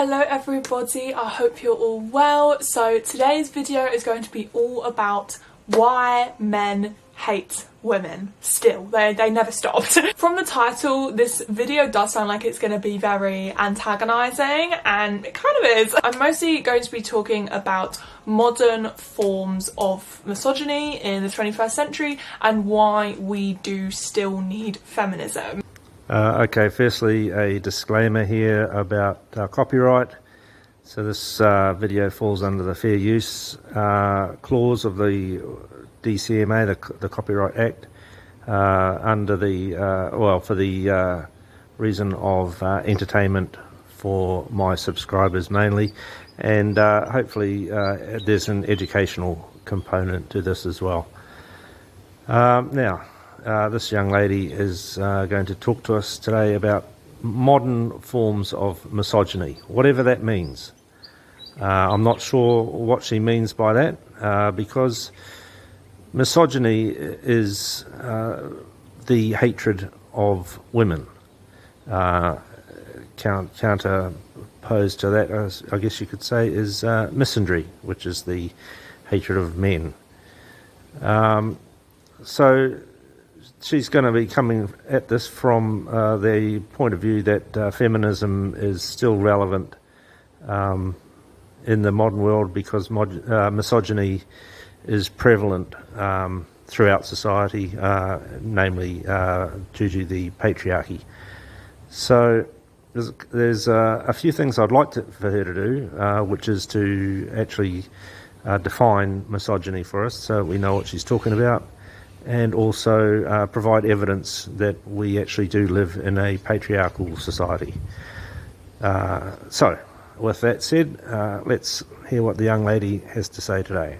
Hello everybody, I hope you're all well. So today's video is going to be all about why men hate women still. They never stopped. From the title, this video does sound like it's going to be very antagonizing, and it kind of is. I'm mostly going to be talking about modern forms of misogyny in the 21st century and why we do still need feminism. Okay, firstly a disclaimer here about copyright. So this video falls under the fair use clause of the DCMA, the Copyright Act, under the for the reason of entertainment for my subscribers mainly, and hopefully there's an educational component to this as well. Now, this young lady is going to talk to us today about modern forms of misogyny, whatever that means. I'm not sure what she means by that, because misogyny is the hatred of women. Counterposed to that, I guess you could say, is misandry, which is the hatred of men. So she's going to be coming at this from the point of view that feminism is still relevant in the modern world, because misogyny is prevalent throughout society, namely due to the patriarchy. So there's a few things I'd like for her to do, which is to actually define misogyny for us so we know what she's talking about, and also provide evidence that we actually do live in a patriarchal society. So, with that said, let's hear what the young lady has to say today.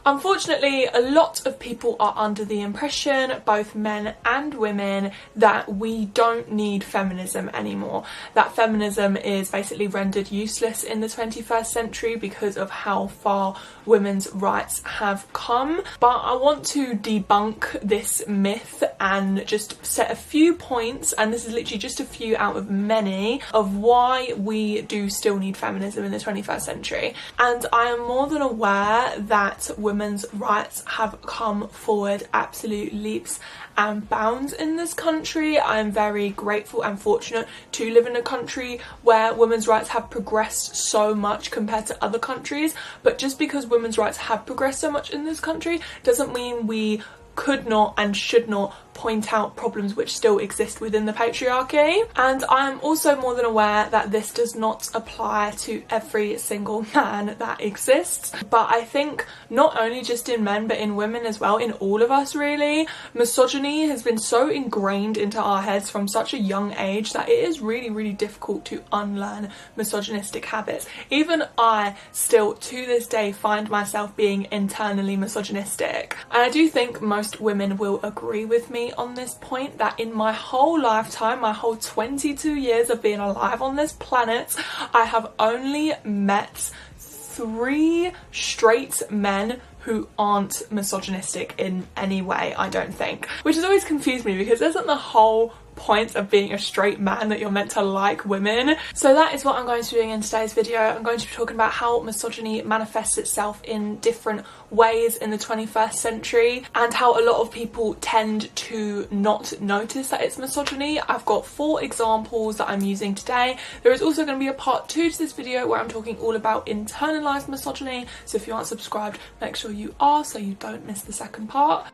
Unfortunately, a lot of people are under the impression, both men and women, that we don't need feminism anymore. That feminism is basically rendered useless in the 21st century because of how far women's rights have come. But I want to debunk this myth and just set a few points, and this is literally just a few out of many, of why we do still need feminism in the 21st century. And I am more than aware that women's rights have come forward absolute leaps and bounds in this country. I am very grateful and fortunate to live in a country where women's rights have progressed so much compared to other countries. But just because women's rights have progressed so much in this country doesn't mean we could not and should not point out problems which still exist within the patriarchy. And I am also more than aware that this does not apply to every single man that exists, but I think not only just in men but in women as well, in all of us really. Misogyny has been so ingrained into our heads from such a young age that it is really difficult to unlearn misogynistic habits. Even I still to this day find myself being internally misogynistic, and I do think most women will agree with me on this point, that in my whole lifetime, my whole 22 years of being alive on this planet, I have only met 3 straight men who aren't misogynistic in any way, I don't think. Which has always confused me, because isn't the whole point of being a straight man that you're meant to like women? So that is what I'm going to be doing in today's video. I'm going to be talking about how misogyny manifests itself in different ways in the 21st century, and how a lot of people tend to not notice that it's misogyny. I've got 4 examples that I'm using today. There is also going to be a part 2 to this video where I'm talking all about internalized misogyny, so if you aren't subscribed, make sure you are so you don't miss the second part.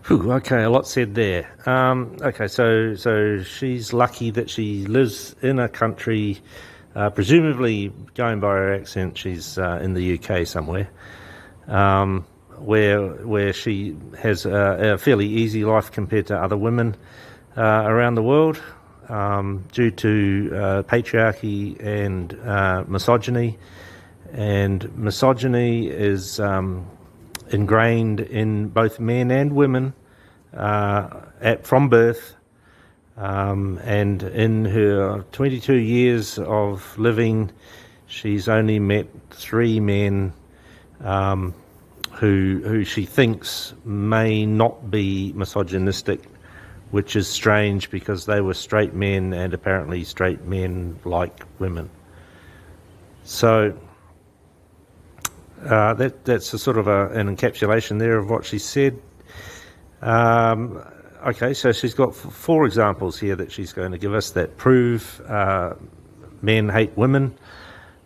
Whew, okay, a lot said there. Okay, so she's lucky that she lives in a country, presumably, going by her accent, she's in the UK somewhere, where she has a fairly easy life compared to other women around the world, due to patriarchy and misogyny. And misogyny is ingrained in both men and women from birth, and in her 22 years of living, she's only met 3 men who she thinks may not be misogynistic, which is strange because they were straight men, and apparently straight men like women. So that's a sort of an encapsulation there of what she said. Okay, so she's got 4 examples here that she's going to give us that prove men hate women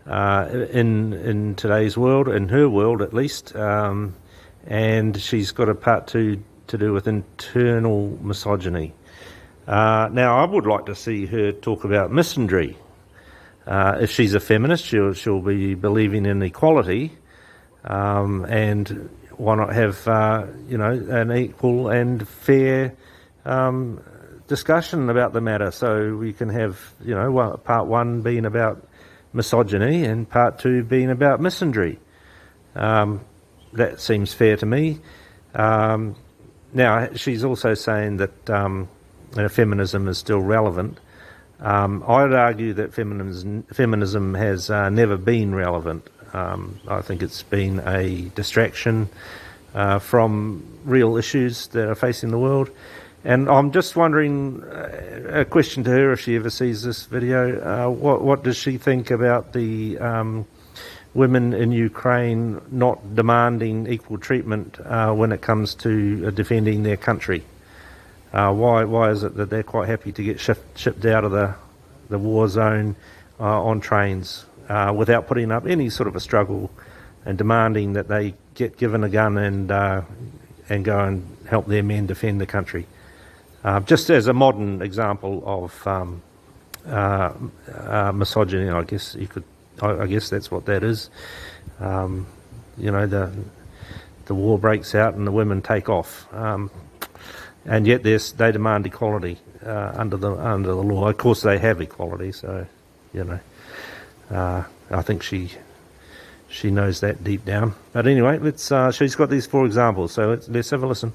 in today's world, in her world at least, and she's got a part 2 to do with internal misogyny. Now, I would like to see her talk about misandry. If she's a feminist, she'll be believing in equality, and why not have an equal and fair discussion about the matter? So we can have part 1 being about misogyny and part 2 being about misandry. That seems fair to me. Now, she's also saying that feminism is still relevant. I'd argue that feminism has never been relevant. I think it's been a distraction from real issues that are facing the world. And I'm just wondering, a question to her if she ever sees this video, what does she think about the women in Ukraine not demanding equal treatment when it comes to defending their country? Why is it that they're quite happy to get shipped out of the war zone on trains without putting up any sort of a struggle and demanding that they get given a gun and go and help their men defend the country? Just as a modern example of misogyny, I guess I guess that's what that is. The war breaks out and the women take off, and yet they demand equality under the law. Of course, they have equality, so I think she knows that deep down. But anyway, she's got these 4 examples, so let's have a listen.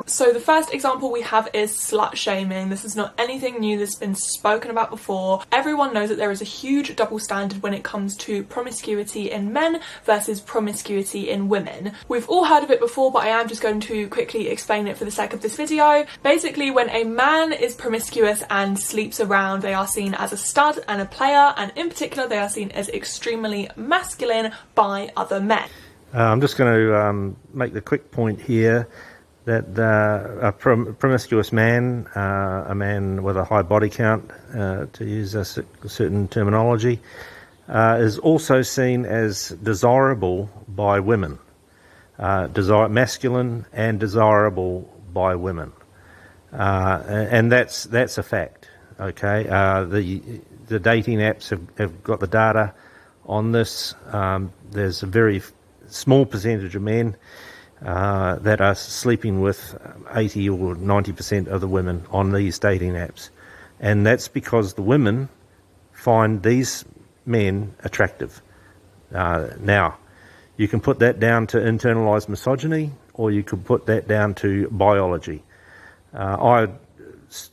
So the first example we have is slut shaming. This is not anything new, this has been spoken about before. Everyone knows that there is a huge double standard when it comes to promiscuity in men versus promiscuity in women. We've all heard of it before, but I am just going to quickly explain it for the sake of this video. Basically, when a man is promiscuous and sleeps around, they are seen as a stud and a player, and in particular they are seen as extremely masculine by other men. I'm just going to make the quick point here that a promiscuous man, a man with a high body count, to use a certain terminology, is also seen as desirable by women, masculine and desirable by women, and that's a fact. Okay, the dating apps have got the data on this. There's a very small percentage of men that are sleeping with 80 or 90% of the women on these dating apps. And that's because the women find these men attractive. Now, you can put that down to internalised misogyny, or you could put that down to biology. I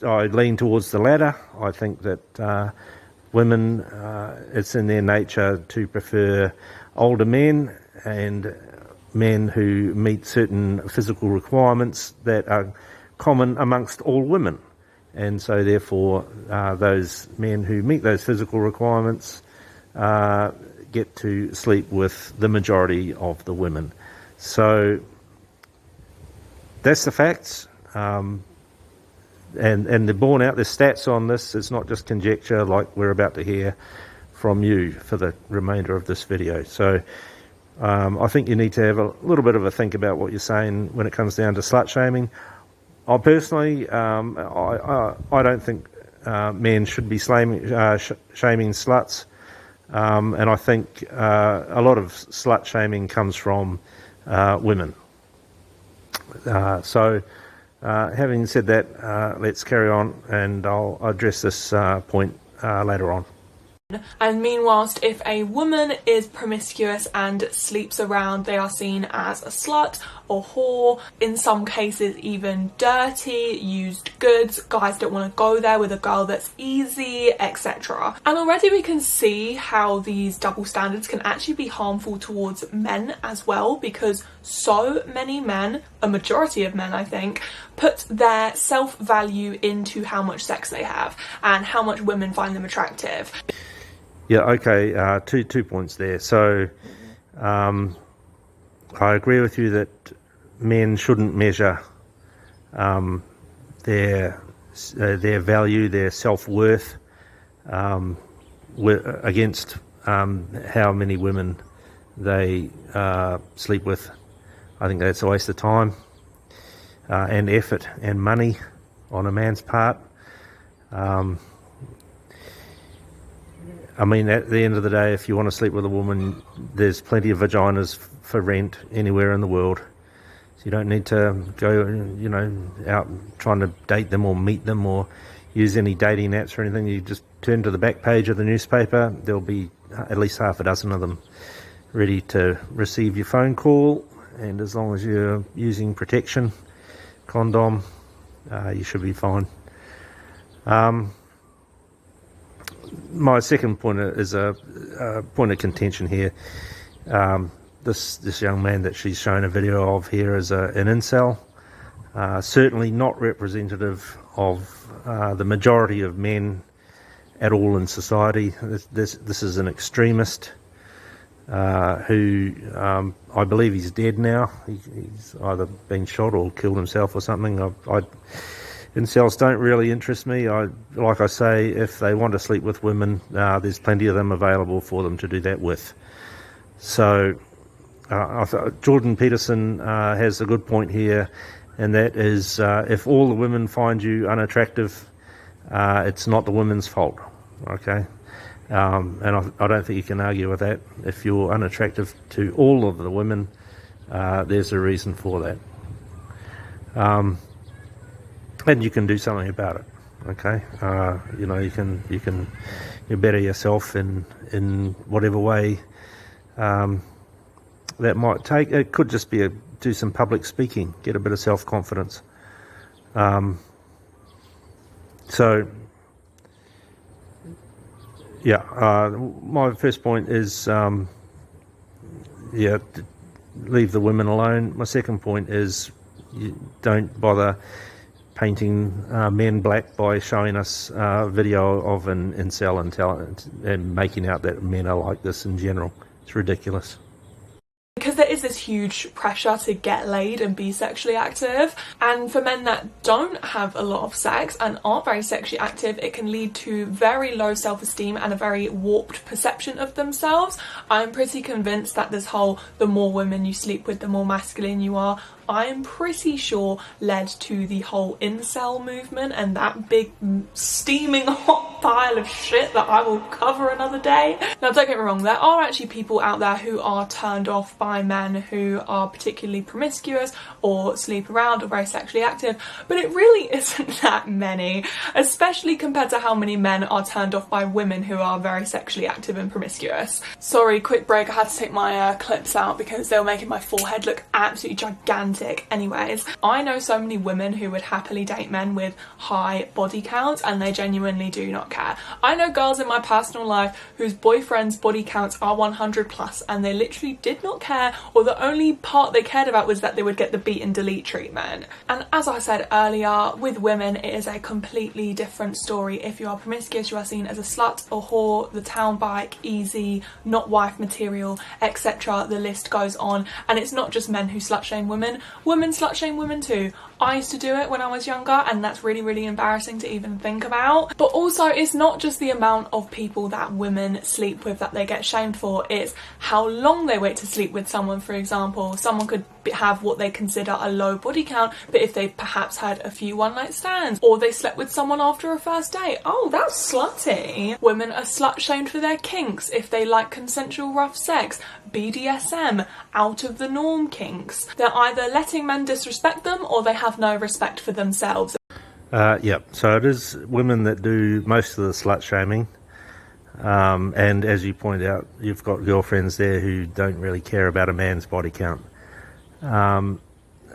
lean towards the latter. I think that women, it's in their nature to prefer older men and men who meet certain physical requirements that are common amongst all women, and so therefore those men who meet those physical requirements get to sleep with the majority of the women. So that's the facts, and they're borne out. There's stats on this. It's not just conjecture like we're about to hear from you for the remainder of this video. So I think you need to have a little bit of a think about what you're saying when it comes down to slut shaming. I personally, I don't think men should be shaming sluts, and I think a lot of slut shaming comes from women. So having said that, let's carry on, and I'll address this point later on. And meanwhilest, if a woman is promiscuous and sleeps around, they are seen as a slut. or whore, in some cases even dirty, used goods, guys don't want to go there with a girl that's easy, etc. And already we can see how these double standards can actually be harmful towards men as well, because so many men, a majority of men I think, put their self-value into how much sex they have and how much women find them attractive. Yeah, okay, two points there. So I agree with you that men shouldn't measure their value, their self-worth against how many women they sleep with. I think that's a waste of time and effort and money on a man's part. I mean, at the end of the day, if you want to sleep with a woman, there's plenty of vaginas for rent anywhere in the world. So you don't need to go, you know, out trying to date them or meet them or use any dating apps or anything. You just turn to the back page of the newspaper. There'll be at least half a dozen of them ready to receive your phone call. And as long as you're using protection, condom, you should be fine. My second point is a point of contention here. This young man that she's shown a video of here is an incel. Certainly not representative of the majority of men at all in society. This is an extremist who I believe he's dead now. He's either been shot or killed himself or something. Incels don't really interest me. Like I say, if they want to sleep with women, there's plenty of them available for them to do that with. So Jordan Peterson has a good point here, and that is if all the women find you unattractive, it's not the women's fault. Okay, and I don't think you can argue with that. If you're unattractive to all of the women, there's a reason for that. And you can do something about it. Okay, you know, you better yourself in whatever way that might take. It could just be do some public speaking, get a bit of self-confidence. So yeah, my first point is leave the women alone. My second point is you don't bother painting men black by showing us video of an incel and making out that men are like this in general. It's ridiculous. Because there is this huge pressure to get laid and be sexually active, and for men that don't have a lot of sex and aren't very sexually active, it can lead to very low self-esteem and a very warped perception of themselves. I'm pretty convinced that this whole the more women you sleep with, the more masculine you are, I'm pretty sure led to the whole incel movement and that big steaming hot pile of shit that I will cover another day. Now don't get me wrong, there are actually people out there who are turned off by men who are particularly promiscuous or sleep around or very sexually active, but it really isn't that many, especially compared to how many men are turned off by women who are very sexually active and promiscuous. Sorry, quick break, I had to take my clips out because they were making my forehead look absolutely gigantic. Anyways, I know so many women who would happily date men with high body counts and they genuinely do not care. I know girls in my personal life whose boyfriends' body counts are 100 plus and they literally did not care, or the only part they cared about was that they would get the beat and delete treatment. And as I said earlier, with women it is a completely different story. If you are promiscuous, you are seen as a slut or whore, the town bike, easy, not wife material, etc. The list goes on, and it's not just men who slut shame women. Women slut shame women too. I used to do it when I was younger and that's really, really embarrassing to even think about. But also it's not just the amount of people that women sleep with that they get shamed for, it's how long they wait to sleep with someone. For example, someone could have what they consider a low body count, but if they've perhaps had a few one-night stands or they slept with someone after a first date, oh, that's slutty. Women are slut shamed for their kinks if they like consensual rough sex, BDSM, out of the norm kinks. They're either letting men disrespect them or they have no respect for themselves. Yeah, so it is women that do most of the slut shaming, and as you point out, you've got girlfriends there who don't really care about a man's body count.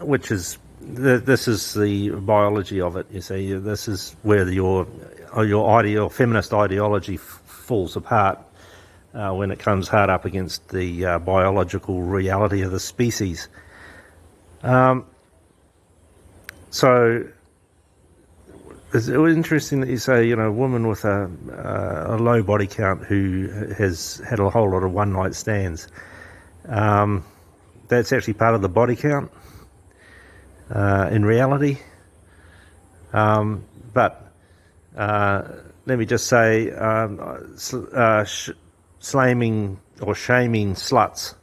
which is this is the biology of it. You see, this is where your feminist ideology falls apart when it comes hard up against the biological reality of the species. So it's interesting that you say, a woman with a low body count who has had a whole lot of one-night stands. That's actually part of the body count in reality. But let me just say, shaming or shaming sluts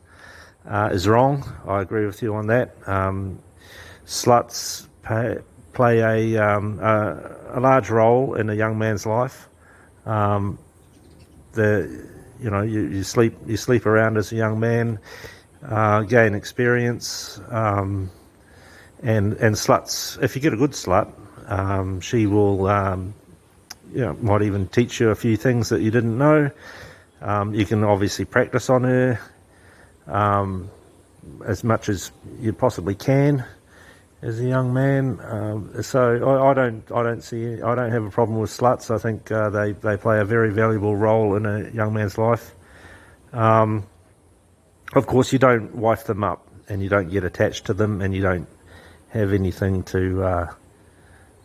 is wrong. I agree with you on that. Sluts play a large role in a young man's life. You sleep around as a young man, gain experience, and sluts. If you get a good slut, she will, might even teach you a few things that you didn't know. You can obviously practice on her as much as you possibly can as a young man. So I don't have a problem with sluts. I think they play a very valuable role in a young man's life. Of course, you don't wife them up, and you don't get attached to them, and you don't have anything to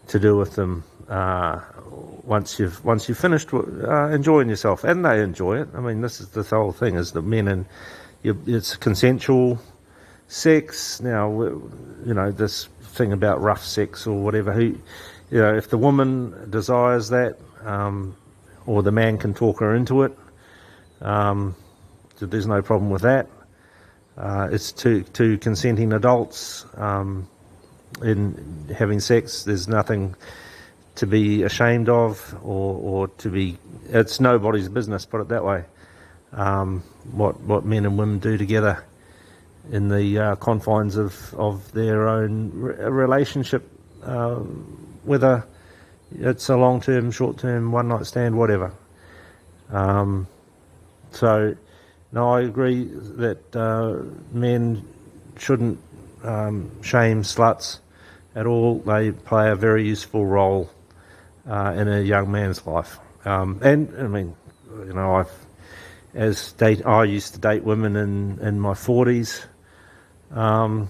do with them once you've finished enjoying yourself, and they enjoy it. I mean, this is the whole thing: is the men and it's consensual sex. Now, this thing about rough sex or whatever. If the woman desires that, or the man can talk her into it, so there's no problem with that. It's two consenting adults in having sex. There's nothing to be ashamed of, or to be. It's nobody's business. Put it that way. What men and women do together in the confines of their own relationship, whether it's a long-term, short-term, one-night stand, whatever. So, no, I agree that men shouldn't shame sluts at all. They play a very useful role in a young man's life. And I mean, I used to date women in my 40s, and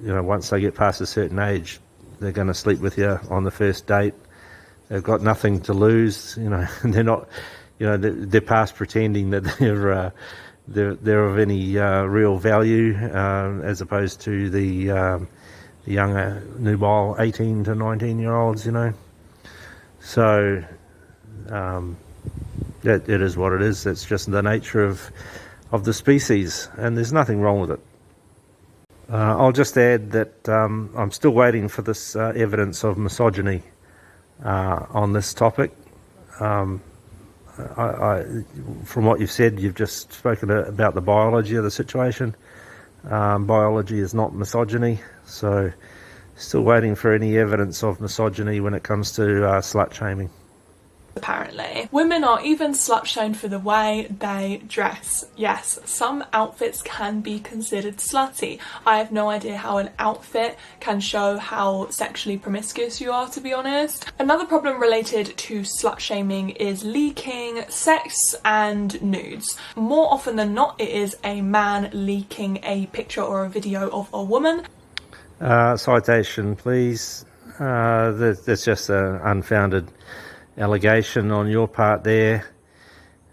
once they get past a certain age, they're going to sleep with you on the first date. They've got nothing to lose, they're not, they're past pretending that they're of any real value, as opposed to the younger, nubile 18 to 19-year-olds, So, it is what it is. It's just the nature of the species, and there's nothing wrong with it. I'll just add that I'm still waiting for this evidence of misogyny on this topic. From what you've said, you've just spoken about the biology of the situation. Biology is not misogyny, so still waiting for any evidence of misogyny when it comes to slut shaming. Apparently, women are even slut shamed for the way they dress. Yes, some outfits can be considered slutty. I have no idea how an outfit can show how sexually promiscuous you are, to be honest. Another problem related to slut shaming is leaking sex and nudes. More often than not, it is a man leaking a picture or a video of a woman. Citation, please. That's just an unfounded allegation on your part there.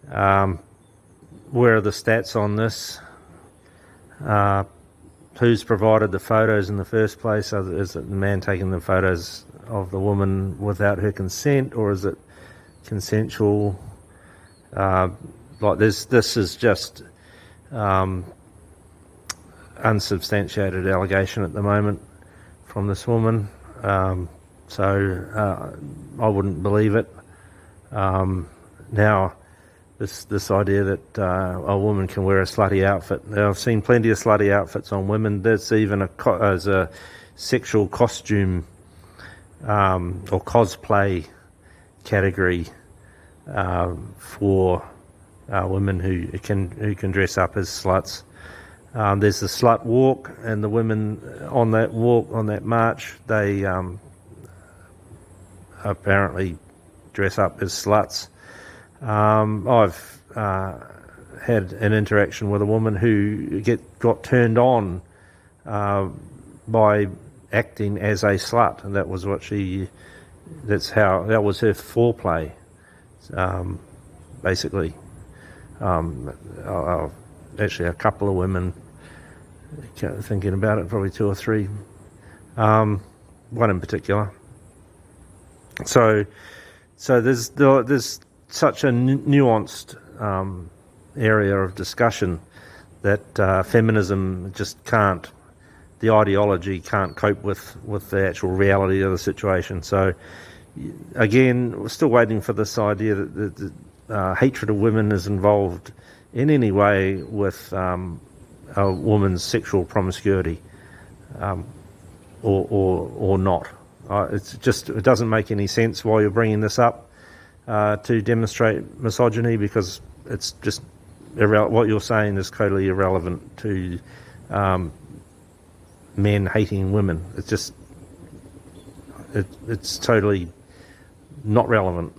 Where are the stats on this? Who's provided the photos in the first place? Is it the man taking the photos of the woman without her consent, or is it consensual? This is just unsubstantiated allegation at the moment from this woman. So I wouldn't believe it. Now, this idea that a woman can wear a slutty outfit. Now, I've seen plenty of slutty outfits on women. There's even as a sexual costume or cosplay category for women who can dress up as sluts. There's the slut walk, and the women on that walk, on that march, they apparently dress up as sluts. I've had an interaction with a woman who got turned on by acting as a slut, and that was what that was her foreplay, basically. Actually, a couple of women, thinking about it, probably two or three, one in particular. So there's such a nuanced area of discussion that feminism just can't, the ideology can't cope with the actual reality of the situation. So again, we're still waiting for this idea that the hatred of women is involved in any way with a woman's sexual promiscuity, or not. It doesn't make any sense why you're bringing this up to demonstrate misogyny, because it's just what you're saying is totally irrelevant to men hating women. It's just it's totally not relevant.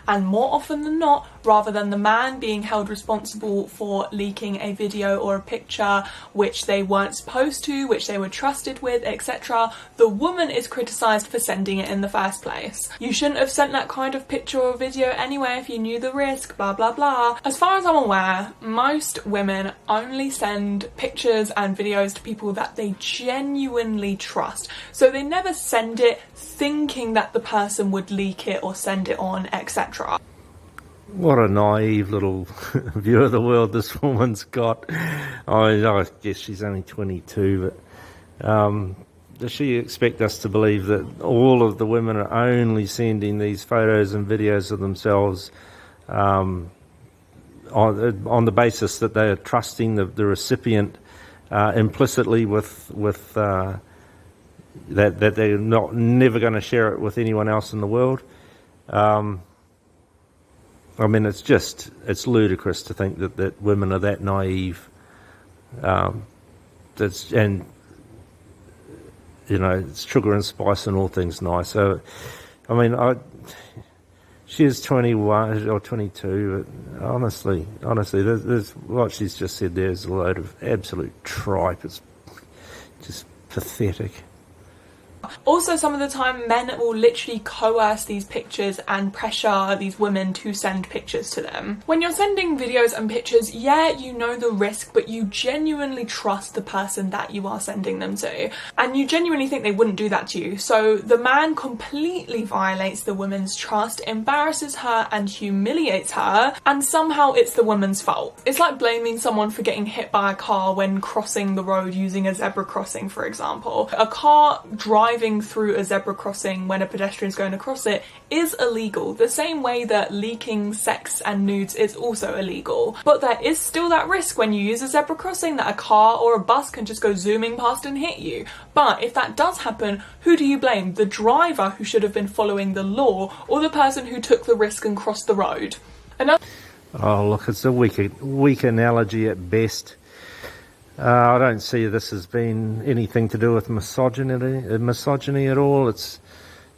And more often than not, rather than the man being held responsible for leaking a video or a picture which they weren't supposed to, which they were trusted with, etc., the woman is criticised for sending it in the first place. You shouldn't have sent that kind of picture or video anyway if you knew the risk, blah blah blah. As far as I'm aware, most women only send pictures and videos to people that they genuinely trust. So they never send it thinking that the person would leak it or send it on, etc. What a naive little view of the world this woman's got. I guess she's only 22, but does she expect us to believe that all of the women are only sending these photos and videos of themselves on the basis that they are trusting the recipient implicitly with that they're never going to share it with anyone else in the world? I mean, it's ludicrous to think that women are that naive. It's sugar and spice and all things nice. So, I mean, she is 21 or 22, but honestly, there's what she's just said there is a load of absolute tripe. It's just pathetic. Also, some of the time men will literally coerce these pictures and pressure these women to send pictures to them. When you're sending videos and pictures, yeah, you know the risk, but you genuinely trust the person that you are sending them to, and you genuinely think they wouldn't do that to you. So the man completely violates the woman's trust, embarrasses her and humiliates her, and somehow it's the woman's fault. It's like blaming someone for getting hit by a car when crossing the road using a zebra crossing, for example. A car driving through a zebra crossing when a pedestrian is going to cross it is illegal, the same way that leaking sex and nudes is also illegal. But there is still that risk when you use a zebra crossing that a car or a bus can just go zooming past and hit you. But if that does happen, who do you blame? The driver, who should have been following the law, or the person who took the risk and crossed the road? Oh look, it's a weak analogy at best. I don't see this as being anything to do with misogyny at all. It's,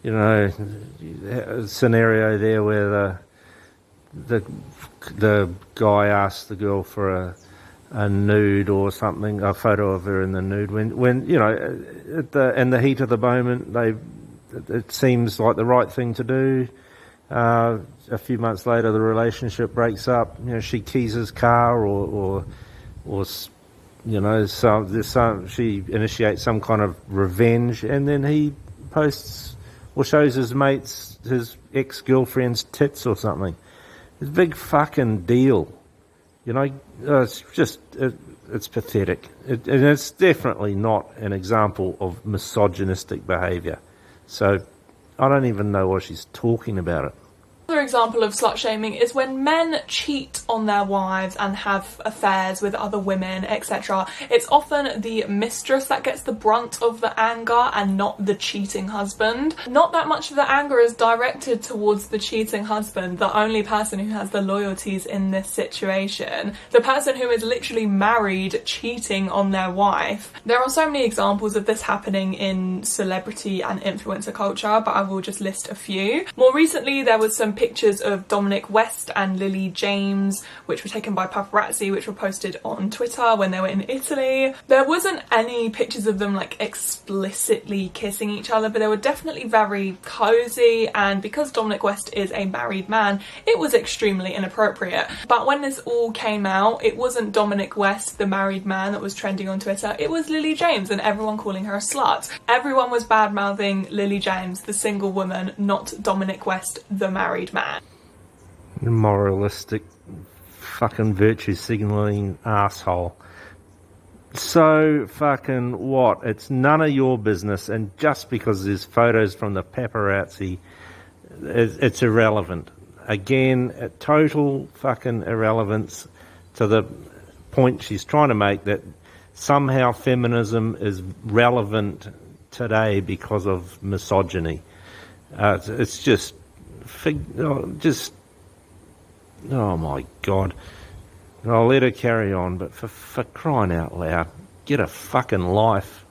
a scenario there where the guy asked the girl for a nude or something, a photo of her in the nude. When in the heat of the moment, it seems like the right thing to do. A few months later, the relationship breaks up. She keys his car or she initiates some kind of revenge, and then he posts or shows his mates his ex-girlfriend's tits or something. It's a big fucking deal. It's just, it's pathetic. And it's definitely not an example of misogynistic behaviour. So I don't even know why she's talking about it. Another example of slut shaming is when men cheat on their wives and have affairs with other women, etc. It's often the mistress that gets the brunt of the anger and not the cheating husband. Not that much of the anger is directed towards the cheating husband, the only person who has the loyalties in this situation, the person who is literally married cheating on their wife. There are so many examples of this happening in celebrity and influencer culture, but I will just list a few. More recently, there was some pictures of Dominic West and Lily James, which were taken by paparazzi, which were posted on Twitter when they were in Italy. There wasn't any pictures of them like explicitly kissing each other, but they were definitely very cozy, and because Dominic West is a married man, it was extremely inappropriate. But when this all came out, it wasn't Dominic West, the married man, that was trending on Twitter, it was Lily James, and everyone calling her a slut. Everyone was bad-mouthing Lily James, the single woman, not Dominic West, the married man. Moralistic, fucking virtue signalling asshole. So fucking what? It's none of your business, and just because there's photos from the paparazzi, it's irrelevant. Again, a total fucking irrelevance to the point she's trying to make, that somehow feminism is relevant today because of misogyny. It's just, oh my God. I'll let her carry on, but for crying out loud, get a fucking life.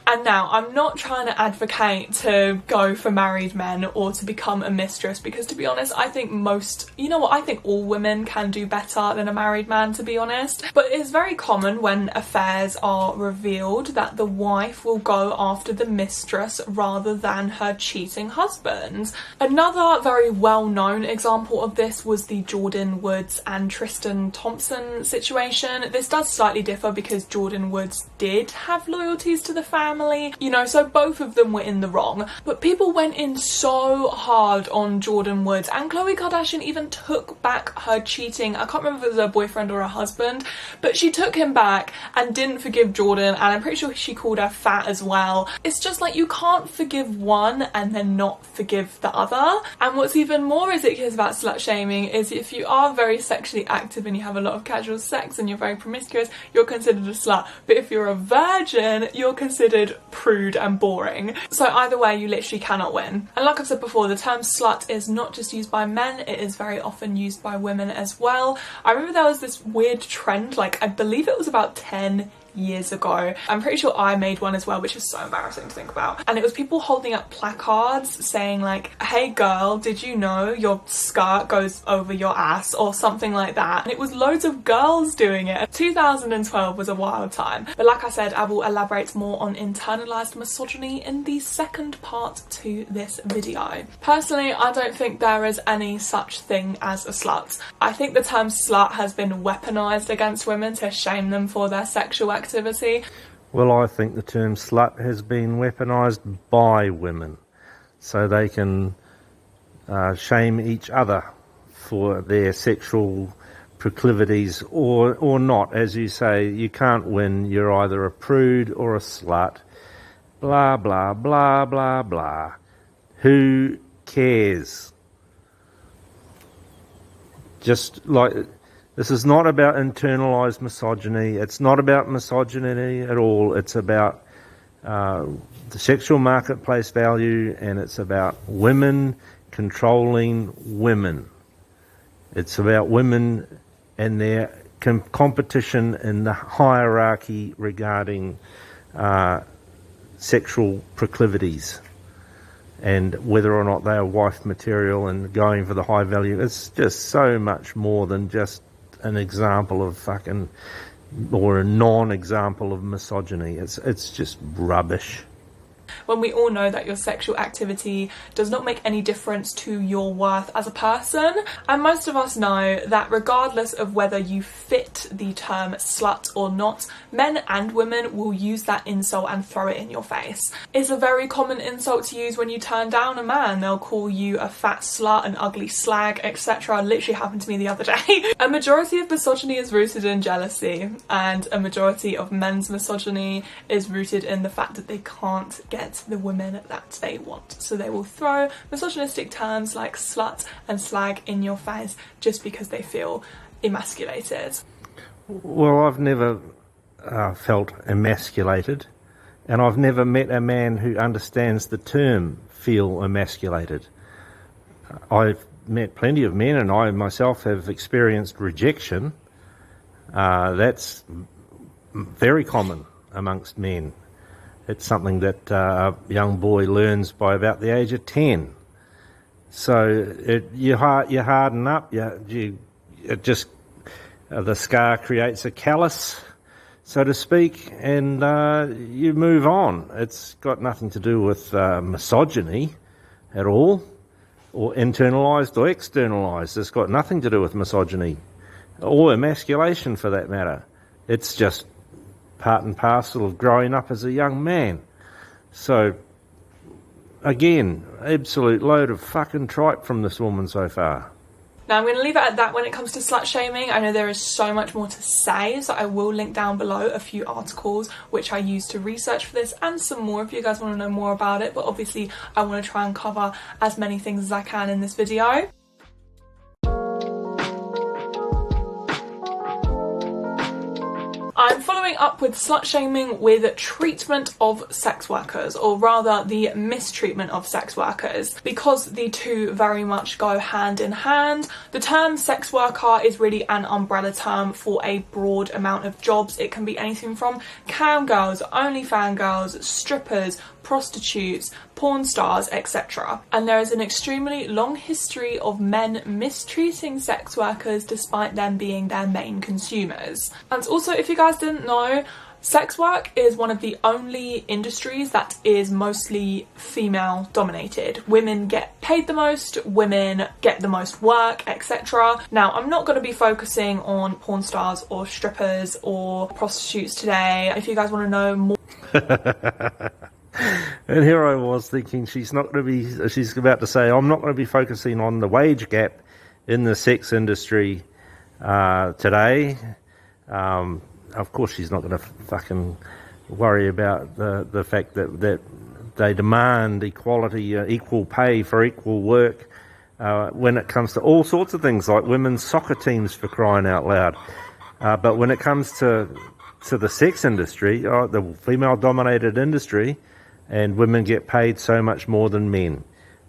And now, I'm not trying to advocate to go for married men or to become a mistress, because to be honest, I think I think all women can do better than a married man, to be honest. But it's very common when affairs are revealed that the wife will go after the mistress rather than her cheating husband. Another very well-known example of this was the Jordan Woods and Tristan Thompson situation. This does slightly differ because Jordan Woods did have loyalties to the family, so both of them were in the wrong. But people went in so hard on Jordan Woods, and Khloe Kardashian even took back her cheating. I can't remember if it was her boyfriend or her husband, but she took him back and didn't forgive Jordan, and I'm pretty sure she called her fat as well. It's just like, you can't forgive one and then not forgive the other. And what's even more ridiculous about slut shaming is if you are very sexually active and you have a lot of casual sex and you're very promiscuous, you're considered a slut. But if you're a virgin, you're considered prude and boring. So either way, you literally cannot win. And like I've said before, the term slut is not just used by men, it is very often used by women as well. I remember there was this weird trend, I believe it was about 10 years ago. I'm pretty sure I made one as well, which is so embarrassing to think about. And it was people holding up placards saying hey girl, did you know your skirt goes over your ass, or something like that. And it was loads of girls doing it. 2012 was a wild time. But like I said, I will elaborate more on internalized misogyny in the second part to this video. Personally, I don't think there is any such thing as a slut. I think the term slut has been weaponized against women to shame them for their sexual activity. Well, I think the term slut has been weaponised by women so they can shame each other for their sexual proclivities or not. As you say, you can't win, you're either a prude or a slut, blah blah blah blah blah. Who cares? Just like, this is not about internalised misogyny. It's not about misogyny at all. It's about the sexual marketplace value, and it's about women controlling women. It's about women and their competition in the hierarchy regarding sexual proclivities and whether or not they are wife material and going for the high value. It's just so much more than just an example of fucking, or a non-example of misogyny. It's just rubbish. When we all know that your sexual activity does not make any difference to your worth as a person, and most of us know that regardless of whether you fit the term slut or not, men and women will use that insult and throw it in your face. It's a very common insult to use when you turn down a man. They'll call you a fat slut, an ugly slag, etc. It literally happened to me the other day. A majority of misogyny is rooted in jealousy, and a majority of men's misogyny is rooted in the fact that they can't get get the women that they want. So they will throw misogynistic terms like slut and slag in your face just because they feel emasculated. Well, I've never felt emasculated, and I've never met a man who understands the term feel emasculated. I've met plenty of men, and I myself have experienced rejection. That's very common amongst men. It's something that a young boy learns by about the age of 10. So you harden up, the scar creates a callus, so to speak, and you move on. It's got nothing to do with misogyny at all, or internalised or externalised. It's got nothing to do with misogyny or emasculation for that matter. It's just part and parcel of growing up as a young man. So, again, absolute load of fucking tripe from this woman so far. Now I'm going to leave it at that when it comes to slut shaming. I know there is so much more to say, so I will link down below a few articles which I used to research for this and some more if you guys want to know more about it, but obviously I want to try and cover as many things as I can in this video. I'm following up with slut shaming with treatment of sex workers, or rather the mistreatment of sex workers, because the two very much go hand in hand. The term sex worker is really an umbrella term for a broad amount of jobs. It can be anything from cam girls, OnlyFans girls, strippers, prostitutes, porn stars, etc. And there is an extremely long history of men mistreating sex workers despite them being their main consumers. And also, if you guys didn't know, sex work is one of the only industries that is mostly female dominated. Women get paid the most, women get the most work, etc. Now, I'm not going to be focusing on porn stars or strippers or prostitutes today. If you guys want to know more and here I was thinking she's about to say, I'm not going to be focusing on the wage gap in the sex industry today. Of course she's not going to fucking worry about the fact that they demand equality, equal pay for equal work when it comes to all sorts of things like women's soccer teams, for crying out loud. But when it comes to the sex industry, the female-dominated industry, and women get paid so much more than men.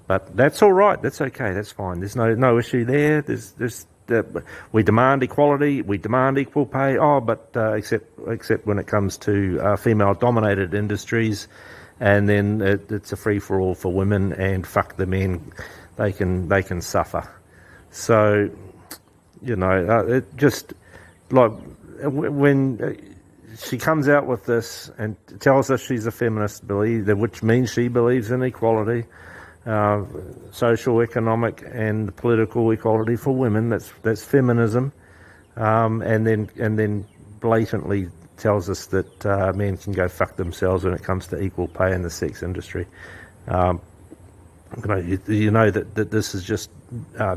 But that's all right. That's okay. That's fine. There's no issue there. We demand equality. We demand equal pay. Except when it comes to female-dominated industries, and then it's a free-for-all for women, and fuck the men. They can suffer. So, it just like when she comes out with this and tells us she's a feminist, which means she believes in equality, social, economic and political equality for women. That's feminism, and then blatantly tells us that men can go fuck themselves when it comes to equal pay in the sex industry. You know that this is just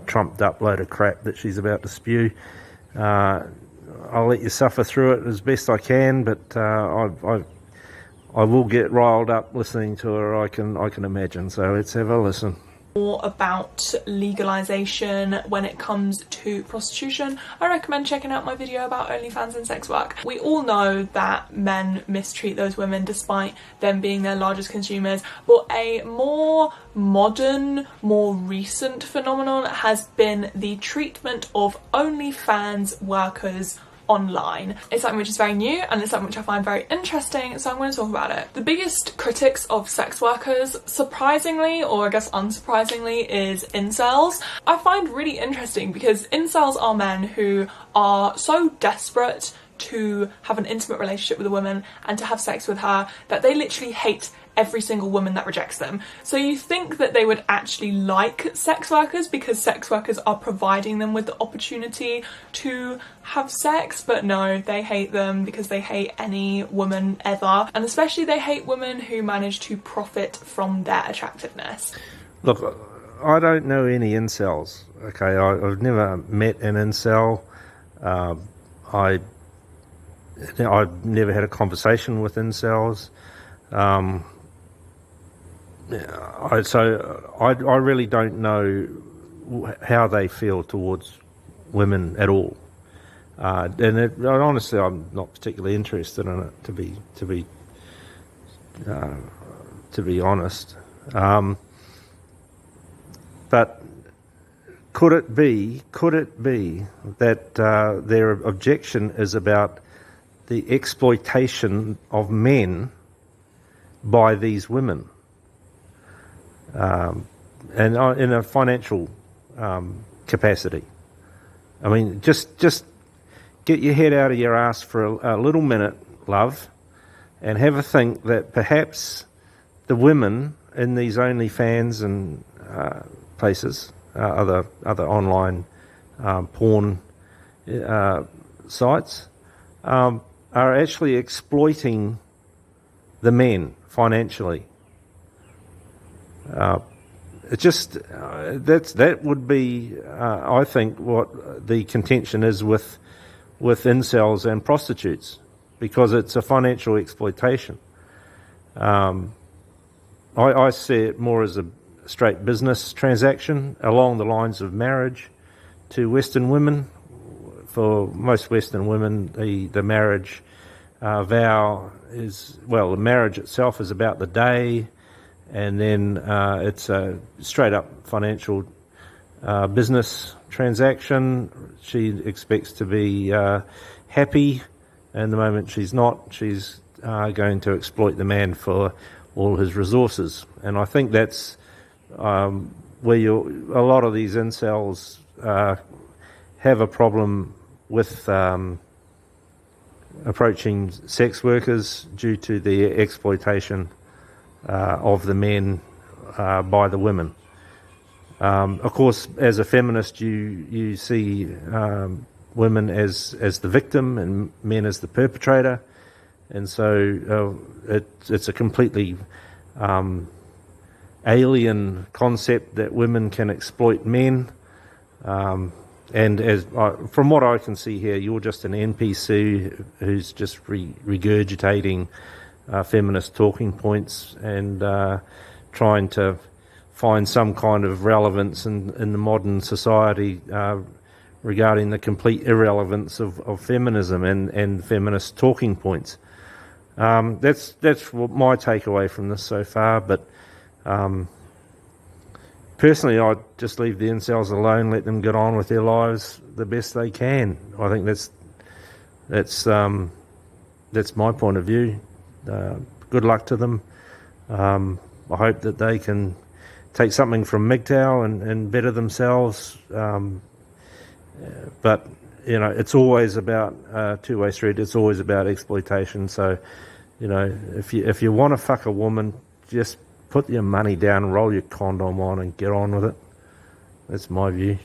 trumped up load of crap that she's about to spew. I'll let you suffer through it as best I can, but I will get riled up listening to her, I can imagine. So let's have a listen. More about legalization when it comes to prostitution, I recommend checking out my video about OnlyFans and sex work. We all know that men mistreat those women despite them being their largest consumers, but a more modern, more recent phenomenon has been the treatment of OnlyFans workers online. It's something which is very new, and it's something which I find very interesting, so I'm going to talk about it. The biggest critics of sex workers, surprisingly, or I guess unsurprisingly, is incels. I find really interesting because incels are men who are so desperate to have an intimate relationship with a woman and to have sex with her that they literally hate every single woman that rejects them. So you think that they would actually like sex workers because sex workers are providing them with the opportunity to have sex, but no, they hate them because they hate any woman ever, and especially they hate women who manage to profit from their attractiveness. Look, I don't know any incels, okay? I've never met an incel. I've never had a conversation with incels. I really don't know how they feel towards women at all, and honestly, I'm not particularly interested in it, to be honest. But could it be that their objection is about the exploitation of men by these women, and in a financial capacity? I mean, just get your head out of your ass for a little minute, love, and have a think that perhaps the women in these OnlyFans and places, other online porn sites, are actually exploiting the men financially. That would be, I think, what the contention is with incels and prostitutes, because it's a financial exploitation. I see it more as a straight business transaction along the lines of marriage to Western women. For most Western women, the marriage vow is, well, the marriage itself is about the day, and then it's a straight up financial business transaction. She expects to be happy, and the moment she's not, she's going to exploit the man for all his resources. And I think that's where a lot of these incels have a problem with approaching sex workers, due to the exploitation of the men by the women. Of course, as a feminist, you see women as the victim and men as the perpetrator, and so it's a completely alien concept that women can exploit men. And from what I can see here, you're just an NPC who's just regurgitating feminist talking points and trying to find some kind of relevance in the modern society regarding the complete irrelevance of feminism and feminist talking points. That's what my takeaway from this so far. But personally, I'd just leave the incels alone, let them get on with their lives the best they can. I think that's my point of view. Good luck to them. I hope that they can take something from MGTOW and better themselves. But it's always about two-way street. It's always about exploitation. So, if you want to fuck a woman, just put your money down, roll your condom on, and get on with it. That's my view.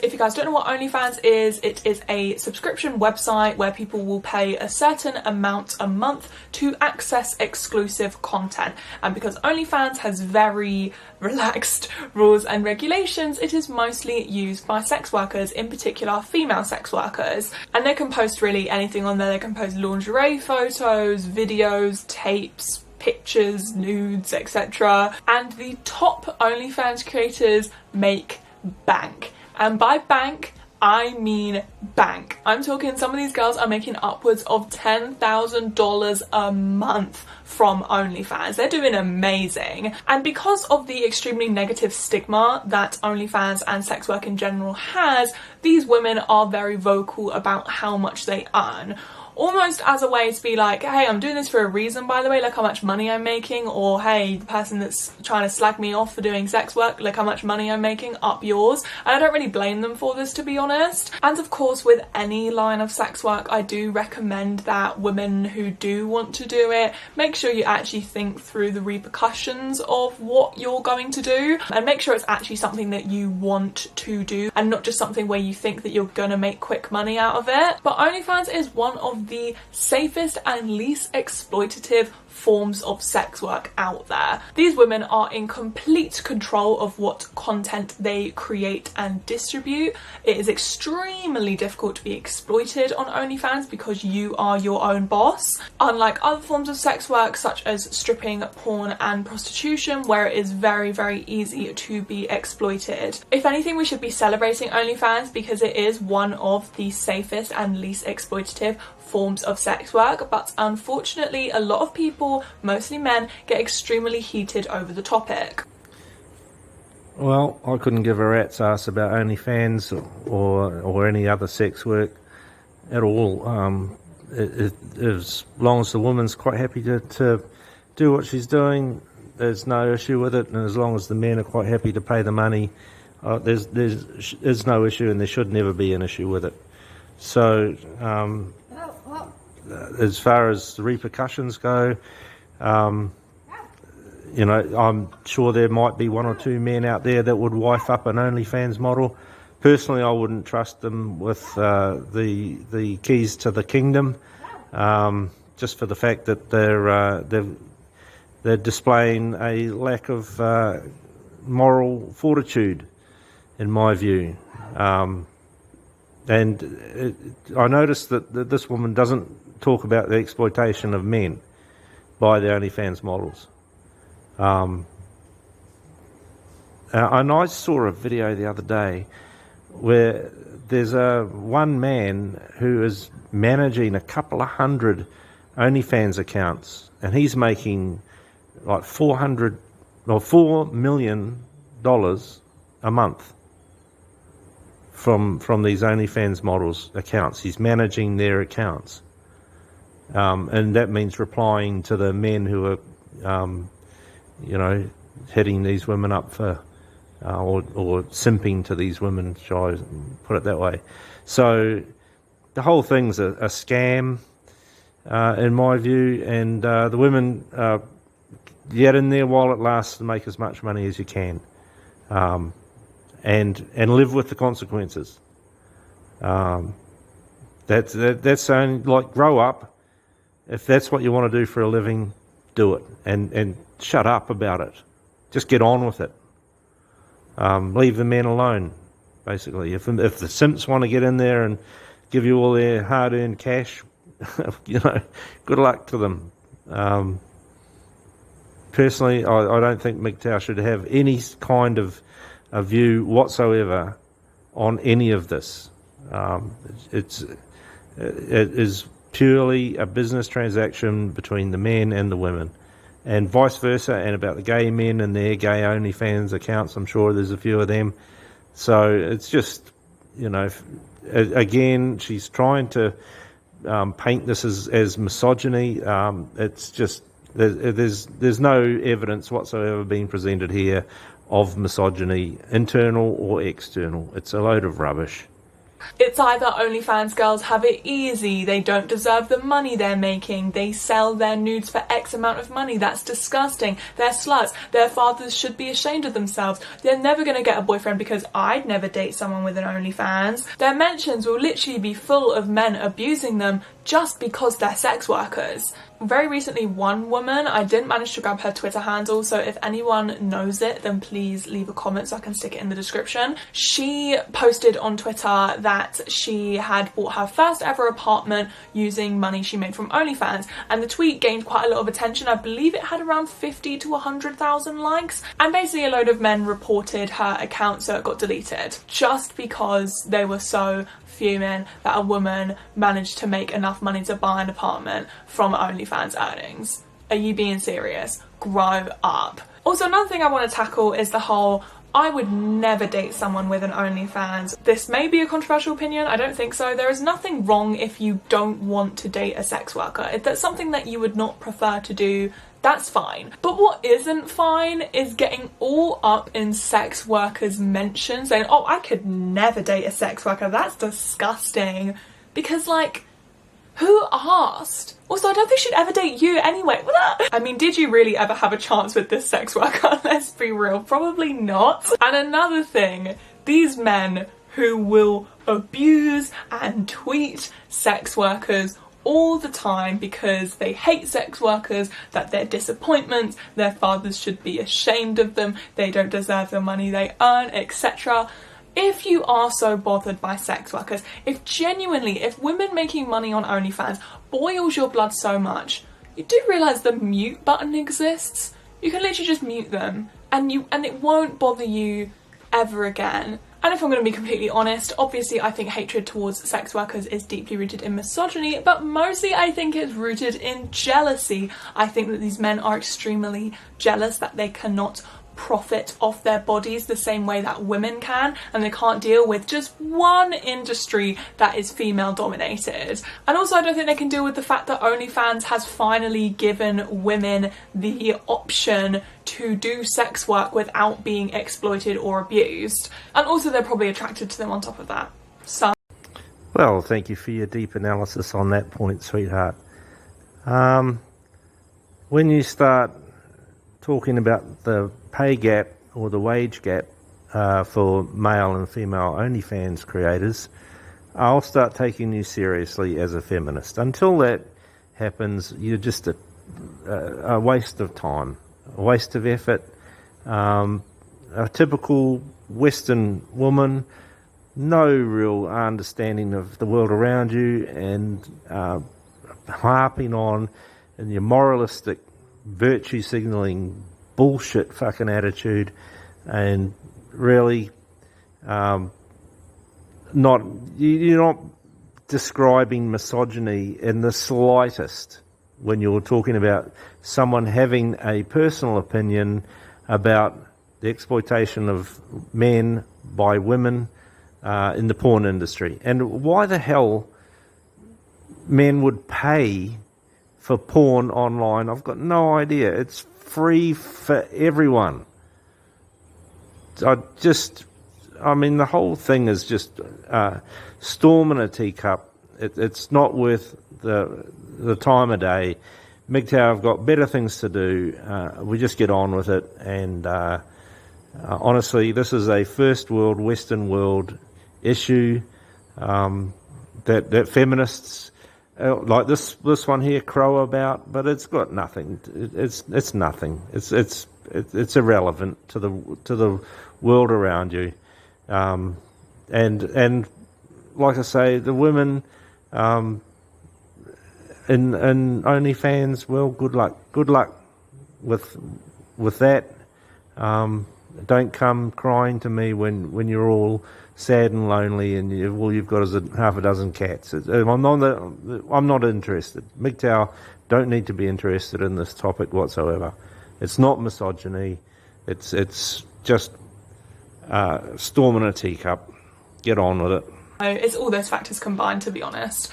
If you guys don't know what OnlyFans is, it is a subscription website where people will pay a certain amount a month to access exclusive content. And because OnlyFans has very relaxed rules and regulations, it is mostly used by sex workers, in particular female sex workers. And they can post really anything on there. They can post lingerie photos, videos, tapes, pictures, nudes, etc. And the top OnlyFans creators make bank. And by bank, I mean bank. I'm talking, some of these girls are making upwards of $10,000 a month from OnlyFans. They're doing amazing. And because of the extremely negative stigma that OnlyFans and sex work in general has, these women are very vocal about how much they earn. Almost as a way to be like, hey, I'm doing this for a reason, by the way, look how much money I'm making, or hey, the person that's trying to slag me off for doing sex work, look how much money I'm making, up yours. And I don't really blame them for this, to be honest. And of course, with any line of sex work, I do recommend that women who do want to do it, make sure you actually think through the repercussions of what you're going to do, and make sure it's actually something that you want to do, and not just something where you think that you're gonna make quick money out of it. But OnlyFans is one of the safest and least exploitative forms of sex work out there. These women are in complete control of what content they create and distribute. It is extremely difficult to be exploited on OnlyFans because you are your own boss. Unlike other forms of sex work such as stripping, porn and prostitution, where it is very, very easy to be exploited. If anything, we should be celebrating OnlyFans because it is one of the safest and least exploitative forms of sex work, but unfortunately a lot of people, mostly men, get extremely heated over the topic. Well, I couldn't give a rat's ass about OnlyFans or any other sex work at all. As long as the woman's quite happy to do what she's doing, there's no issue with it, and as long as the men are quite happy to pay the money, there's no issue, and there should never be an issue with it. So as far as the repercussions go, you know, I'm sure there might be one or two men out there that would wife up an OnlyFans model. Personally, I wouldn't trust them with the keys to the kingdom, just for the fact that they're displaying a lack of moral fortitude, in my view. I noticed that this woman doesn't talk about the exploitation of men by the OnlyFans models. And I saw a video the other day where there's one man who is managing a couple of hundred OnlyFans accounts, and he's making like $4 million a month from these OnlyFans models accounts. He's managing their accounts, and that means replying to the men who are you know, heading these women up for or simping to these women, shall I put it that way. So the whole thing's a scam, in my view, and the women get in there while it lasts and make as much money as you can, and live with the consequences. That's only, like, grow up. If that's what you want to do for a living, do it, and shut up about it. Just get on with it. Leave the men alone, basically. If the simps want to get in there and give you all their hard-earned cash, you know, good luck to them. Personally, I don't think MGTOW should have any kind of a view whatsoever on any of this. It is purely a business transaction between the men and the women, and vice versa. And about the gay men and their gay OnlyFans accounts, I'm sure there's a few of them. So it's just, you know, again, she's trying to paint this as misogyny. It's just, there's no evidence whatsoever being presented here of misogyny, internal or external. It's a load of rubbish. It's either OnlyFans girls have it easy, they don't deserve the money they're making, they sell their nudes for X amount of money, that's disgusting, they're sluts, their fathers should be ashamed of themselves, they're never going to get a boyfriend because I'd never date someone with an OnlyFans. Their mentions will literally be full of men abusing them just because they're sex workers. Very recently, one woman, I didn't manage to grab her Twitter handle, so if anyone knows it, then please leave a comment so I can stick it in the description. She posted on Twitter that she had bought her first ever apartment using money she made from OnlyFans, and the tweet gained quite a lot of attention. I believe it had around 50 to 100,000 likes, and basically a load of men reported her account, so it got deleted just because they were so fuming that a woman managed to make enough money to buy an apartment from OnlyFans earnings. Are you being serious? Grow up. Also, another thing I want to tackle is the whole I would never date someone with an OnlyFans. This may be a controversial opinion, I don't think so. There is nothing wrong if you don't want to date a sex worker. If that's something that you would not prefer to do, that's fine. But what isn't fine is getting all up in sex workers' mentions, saying, oh, I could never date a sex worker, that's disgusting. Because, like, who asked? Also, I don't think she'd ever date you anyway. I mean, did you really ever have a chance with this sex worker? Let's be real, probably not. And another thing, these men who will abuse and tweet sex workers all the time because they hate sex workers, that they're disappointments, their fathers should be ashamed of them, they don't deserve the money they earn, etc. If you are so bothered by sex workers, if women making money on OnlyFans boils your blood so much, you do realise the mute button exists. You can literally just mute them and it won't bother you ever again. And if I'm going to be completely honest, obviously I think hatred towards sex workers is deeply rooted in misogyny, but mostly I think it's rooted in jealousy. I think that these men are extremely jealous that they cannot profit off their bodies the same way that women can, and they can't deal with just one industry that is female dominated. And also I don't think they can deal with the fact that OnlyFans has finally given women the option to do sex work without being exploited or abused. And also they're probably attracted to them on top of that. So Well, thank you for your deep analysis on that point, sweetheart. When you start talking about the pay gap or the wage gap for male and female OnlyFans creators, I'll start taking you seriously as a feminist. Until that happens, you're just a waste of time, a waste of effort. A typical Western woman, no real understanding of the world around you, and harping on in your moralistic, virtue signalling bullshit fucking attitude, and really you're not describing misogyny in the slightest when you're talking about someone having a personal opinion about the exploitation of men by women in the porn industry, and why the hell men would pay for porn online. I've got no idea. It's free for everyone. I mean, the whole thing is just storm in a teacup. It's not worth the time of day. MGTOW have got better things to do. We just get on with it. And honestly, this is a first world, Western world issue that feminists like this one here crow about, but it's got nothing. It's nothing. It's irrelevant to the world around you. And like I say, the women in OnlyFans, well, good luck with that. Don't come crying to me when you're all sad and lonely and all you've got is half a dozen cats. I'm not interested. MGTOW don't need to be interested in this topic whatsoever. It's not misogyny. It's just storm in a teacup. Get on with it. It's all those factors combined, to be honest.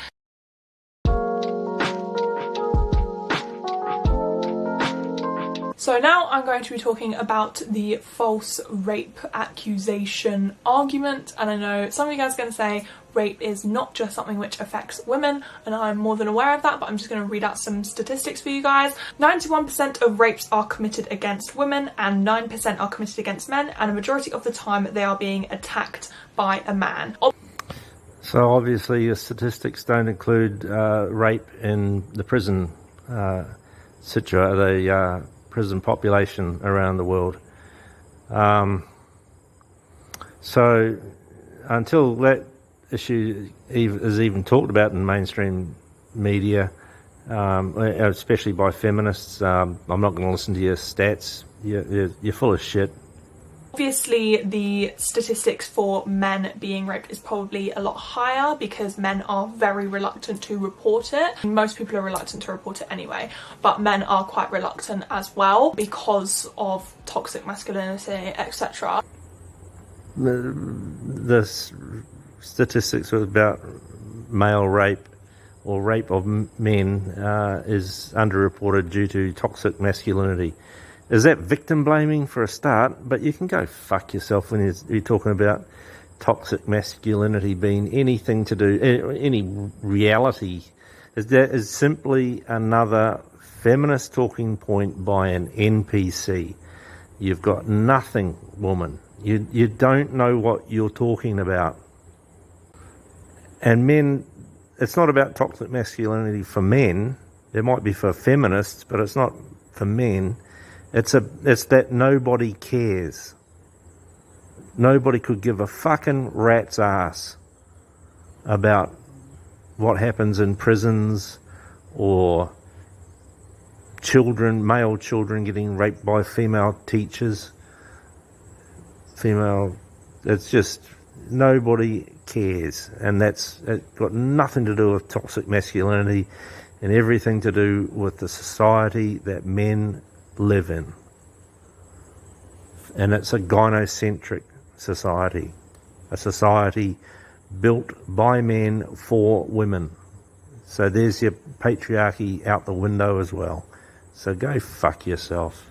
So now I'm going to be talking about the false rape accusation argument, and I know some of you guys are going to say rape is not just something which affects women, and I'm more than aware of that, but I'm just going to read out some statistics for you guys. 91% of rapes are committed against women and 9% are committed against men, and a majority of the time they are being attacked by a man. So obviously your statistics don't include rape in the prison prison population around the world. So until that issue is even talked about in mainstream media, especially by feminists, I'm not going to listen to your stats. You're full of shit. Obviously, the statistics for men being raped is probably a lot higher because men are very reluctant to report it. Most people are reluctant to report it anyway, but men are quite reluctant as well because of toxic masculinity, etc. The statistics about male rape or rape of men is underreported due to toxic masculinity. Is that victim blaming for a start? But you can go fuck yourself when you're talking about toxic masculinity being anything to do, any reality. That is simply another feminist talking point by an NPC. You've got nothing, woman. You don't know what you're talking about. And men it's not about toxic masculinity for men. It might be for feminists, but it's not for men. It's that nobody cares. Nobody could give a fucking rat's ass about what happens in prisons or children, male children getting raped by female teachers. It's just nobody cares, and it's got nothing to do with toxic masculinity and everything to do with the society that men live in. And it's a gynocentric society, a society built by men for women. So there's your patriarchy out the window as well. So go fuck yourself.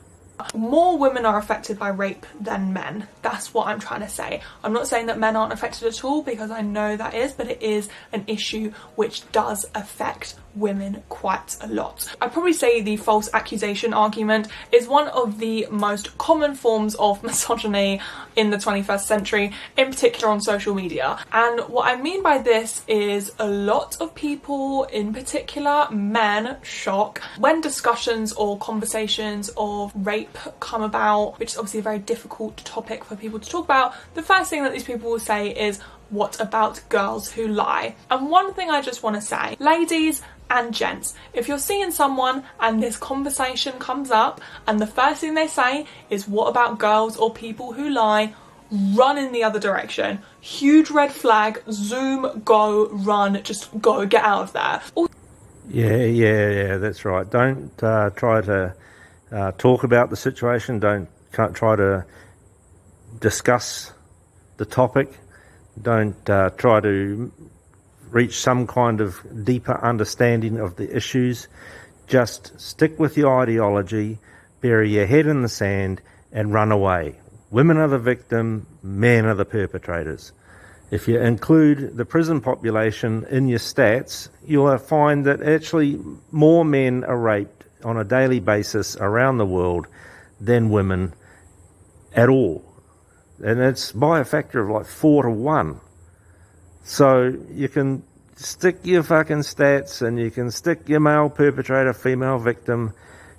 More women are affected by rape than men. That's what I'm trying to say. I'm not saying that men aren't affected at all, because I know that is, but it is an issue which does affect women quite a lot. I'd probably say the false accusation argument is one of the most common forms of misogyny in the 21st century, in particular on social media. And what I mean by this is a lot of people, in particular men, shock, when discussions or conversations of rape come about, which is obviously a very difficult topic for people to talk about, the first thing that these people will say is, what about girls who lie? And one thing I just want to say, ladies and gents, if you're seeing someone and this conversation comes up and the first thing they say is, what about girls or people who lie, run in the other direction. Huge red flag, zoom, go, run, just go, get out of there. Yeah, that's right. Don't try to talk about the situation. Don't try to discuss the topic. Don't try to reach some kind of deeper understanding of the issues. Just stick with your ideology, bury your head in the sand, and run away. Women are the victim, men are the perpetrators. If you include the prison population in your stats, you'll find that actually more men are raped on a daily basis around the world than women at all. And it's by a factor of like 4 to 1. So you can stick your fucking stats and you can stick your male perpetrator, female victim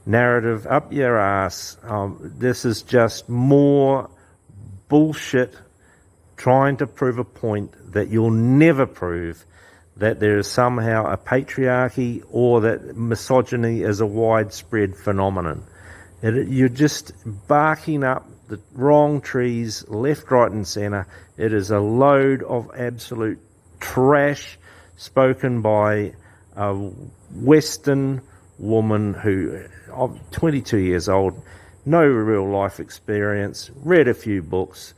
narrative up your ass. This is just more bullshit trying to prove a point that you'll never prove, that there is somehow a patriarchy or that misogyny is a widespread phenomenon. You're just barking up the wrong trees, left, right and centre. It is a load of absolute trash spoken by a Western woman who, 22 years old, no real life experience, read a few books,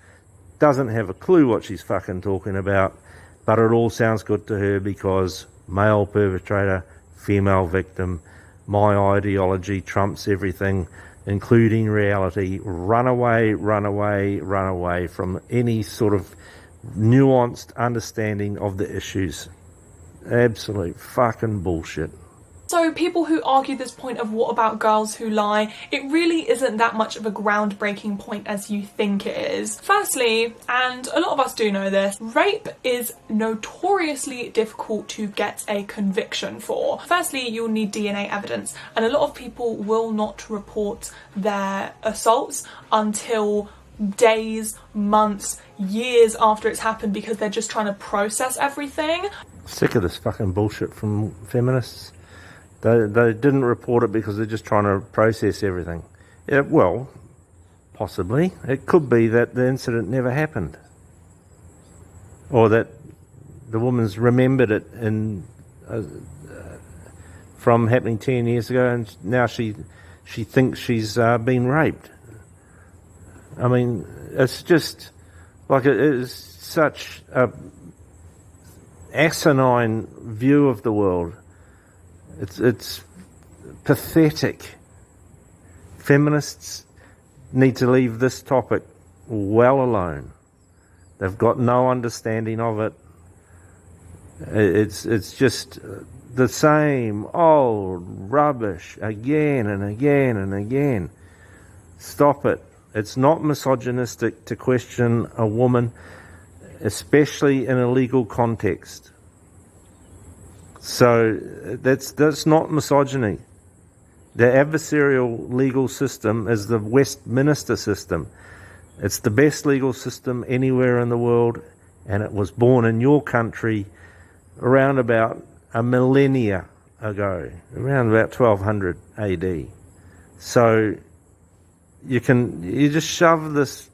doesn't have a clue what she's fucking talking about, but it all sounds good to her because male perpetrator, female victim, my ideology trumps everything, including reality. Run away, run away, run away from any sort of nuanced understanding of the issues. Absolute fucking bullshit. So people who argue this point of what about girls who lie, it really isn't that much of a groundbreaking point as you think it is. Firstly, and a lot of us do know this, rape is notoriously difficult to get a conviction for. Firstly, you'll need DNA evidence, and a lot of people will not report their assaults until days, months, years after it's happened because they're just trying to process everything. Sick of this fucking bullshit from feminists. They didn't report it because they're just trying to process everything. Yeah, well, possibly. It could be that the incident never happened. Or that the woman's remembered it from happening 10 years ago and now she thinks she's been raped. I mean, it's just like it is such a asinine view of the world. It's pathetic. Feminists need to leave this topic well alone. They've got no understanding of it. It's just the same old rubbish again and again and again. Stop it. It's not misogynistic to question a woman, especially in a legal context. So that's not misogyny. The adversarial legal system is the Westminster system. It's the best legal system anywhere in the world, and it was born in your country around about a millennia ago, around about 1200 AD. So you just shove this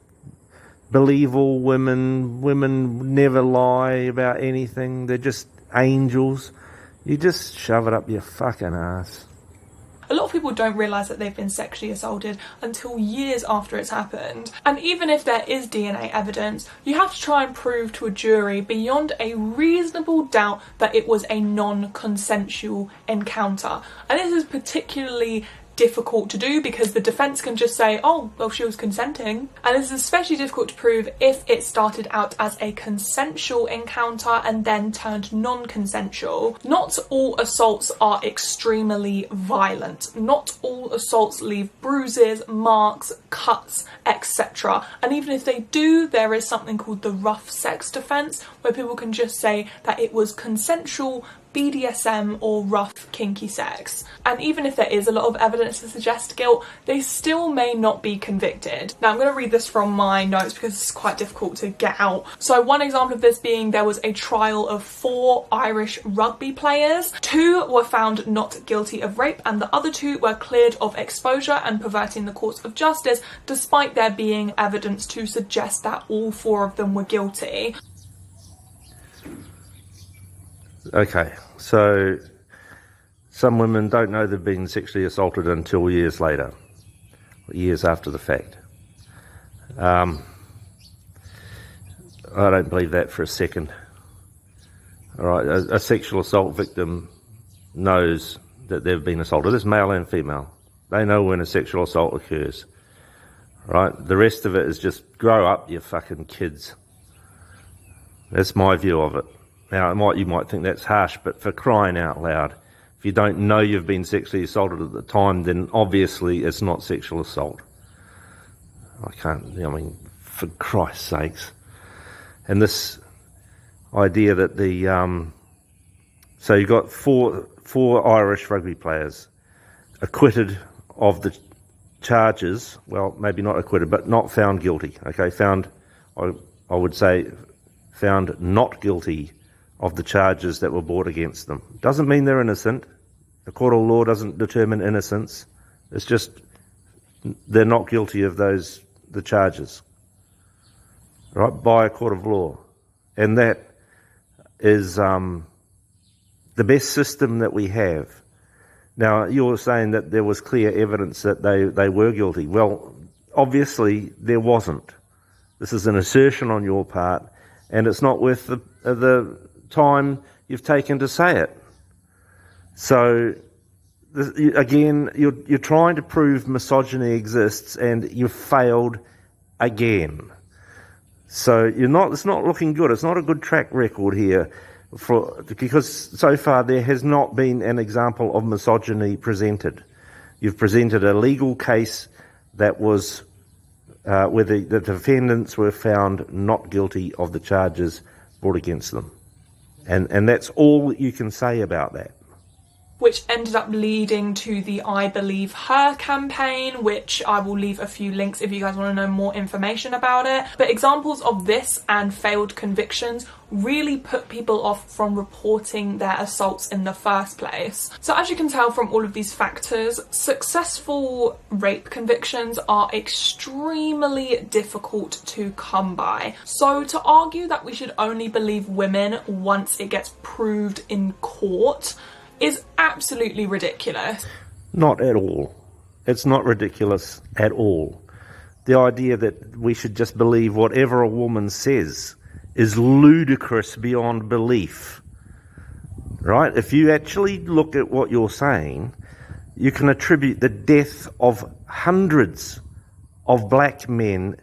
believe all women never lie about anything, they're just angels. You just shove it up your fucking ass. A lot of people don't realise that they've been sexually assaulted until years after it's happened. And even if there is DNA evidence, you have to try and prove to a jury beyond a reasonable doubt that it was a non-consensual encounter. And this is particularly difficult to do because the defence can just say, oh, well, she was consenting. And this is especially difficult to prove if it started out as a consensual encounter and then turned non-consensual. Not all assaults are extremely violent. Not all assaults leave bruises, marks, cuts, etc. And even if they do, there is something called the rough sex defence, where people can just say that it was consensual BDSM or rough kinky sex. And even if there is a lot of evidence to suggest guilt, they still may not be convicted. Now I'm going to read this from my notes because it's quite difficult to get out. So one example of this being there was a trial of 4 Irish rugby players. 2 were found not guilty of rape and the other 2 were cleared of exposure and perverting the course of justice, despite there being evidence to suggest that all 4 of them were guilty. Okay, so some women don't know they've been sexually assaulted until years later, years after the fact. I don't believe that for a second. All right, a sexual assault victim knows that they've been assaulted. It's male and female. They know when a sexual assault occurs. All right, the rest of it is just grow up, you fucking kids. That's my view of it. Now, you might think that's harsh, but for crying out loud, if you don't know you've been sexually assaulted at the time, then obviously it's not sexual assault. For Christ's sakes. And this idea that so you've got four Irish rugby players acquitted of the charges, well, maybe not acquitted, but not found guilty, okay, I would say found not guilty of the charges that were brought against them. Doesn't mean they're innocent. The court of law doesn't determine innocence. It's just they're not guilty of the charges, right, by a court of law. And that is the best system that we have. Now, you're saying that there was clear evidence that they were guilty. Well, obviously there wasn't. This is an assertion on your part, and it's not worth the time you've taken to say it. So again, you're trying to prove misogyny exists, and you've failed again. So it's not looking good. It's not a good track record here, because so far there has not been an example of misogyny presented. You've presented a legal case that was where the defendants were found not guilty of the charges brought against them. And that's all you can say about that. Which ended up leading to the I Believe Her campaign, which I will leave a few links if you guys want to know more information about it. But examples of this and failed convictions really put people off from reporting their assaults in the first place. So as you can tell from all of these factors, successful rape convictions are extremely difficult to come by. So to argue that we should only believe women once it gets proved in court is absolutely ridiculous. Not at all. It's not ridiculous at all. The idea that we should just believe whatever a woman says is ludicrous beyond belief. Right? If you actually look at what you're saying, you can attribute the death of hundreds of black men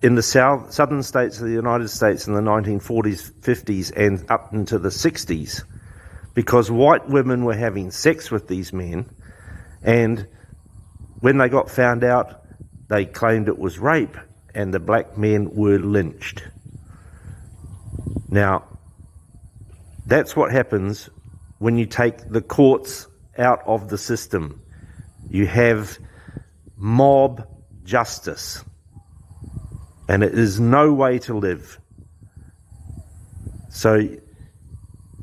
in the southern states of the United States in the 1940s, 50s, and up into the 60s. Because white women were having sex with these men, and when they got found out, they claimed it was rape, and the black men were lynched. Now, that's what happens when you take the courts out of the system. You have mob justice, and it is no way to live. So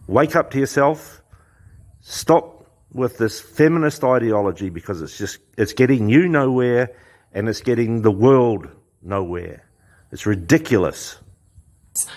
wake up to yourself, stop with this feminist ideology, because it's getting you nowhere and it's getting the world nowhere. It's ridiculous.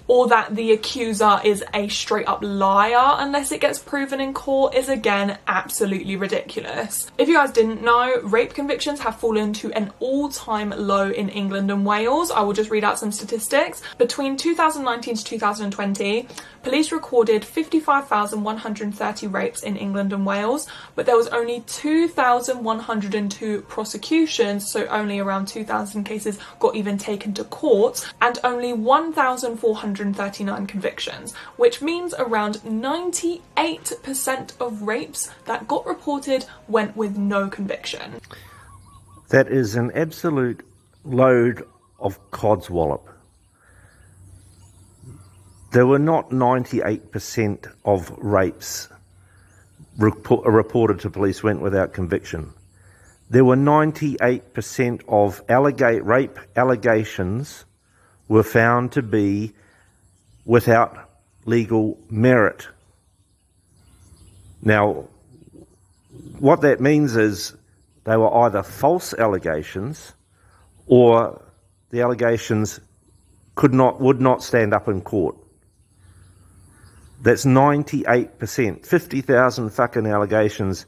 Or that the accuser is a straight up liar unless it gets proven in court is again absolutely ridiculous. If you guys didn't know, rape convictions have fallen to an all-time low in England and Wales. I will just read out some statistics. Between 2019 to 2020, police recorded 55,130 rapes in England and Wales, but there was only 2,102 prosecutions, so only around 2,000 cases got even taken to court, and only 1,439 convictions, which means around 98% of rapes that got reported went with no conviction. That is an absolute load of codswallop. There were not 98% of rapes reported to police went without conviction. There were 98% of rape allegations were found to be without legal merit. Now, what that means is they were either false allegations, or the allegations would not stand up in court. That's 98%. 50,000 fucking allegations.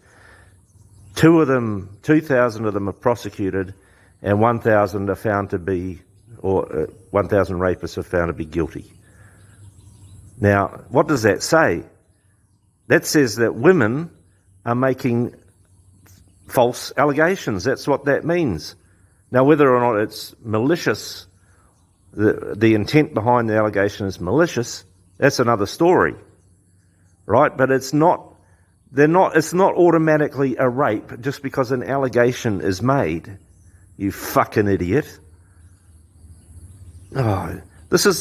2,000 of them are prosecuted, and 1,000 are found to be, 1,000 rapists are found to be guilty. Now, what does that say? That says that women are making false allegations. That's what that means. Now, whether or not it's malicious, the intent behind the allegation is malicious, that's another story, right? But it's not automatically a rape just because an allegation is made. You fucking idiot. Oh, this is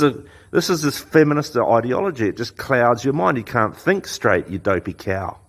this feminist ideology. It just clouds your mind. You can't think straight, you dopey cow.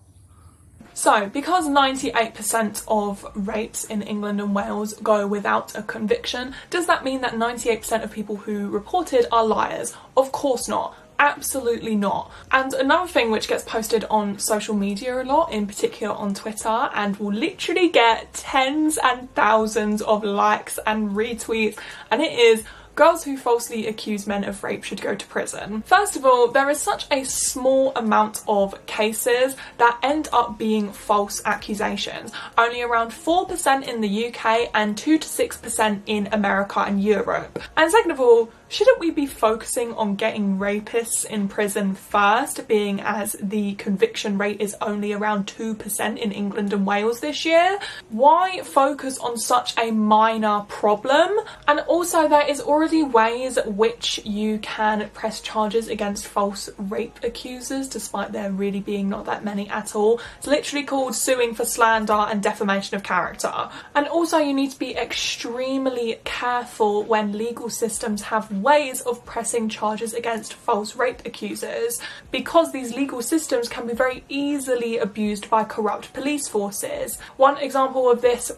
So, because 98% of rapes in England and Wales go without a conviction, does that mean that 98% of people who reported are liars? Of course not. Absolutely not. And another thing which gets posted on social media a lot, in particular on Twitter, and will literally get tens and thousands of likes and retweets, and it is: girls who falsely accuse men of rape should go to prison. First of all, there is such a small amount of cases that end up being false accusations. Only around 4% in the UK and 2 to 6% in America and Europe. And second of all, shouldn't we be focusing on getting rapists in prison first, being as the conviction rate is only around 2% in England and Wales this year? Why focus on such a minor problem? And also, there is already ways which you can press charges against false rape accusers, despite there really being not that many at all. It's literally called suing for slander and defamation of character. And also, you need to be extremely careful when legal systems have ways of pressing charges against false rape accusers, because these legal systems can be very easily abused by corrupt police forces. One example of this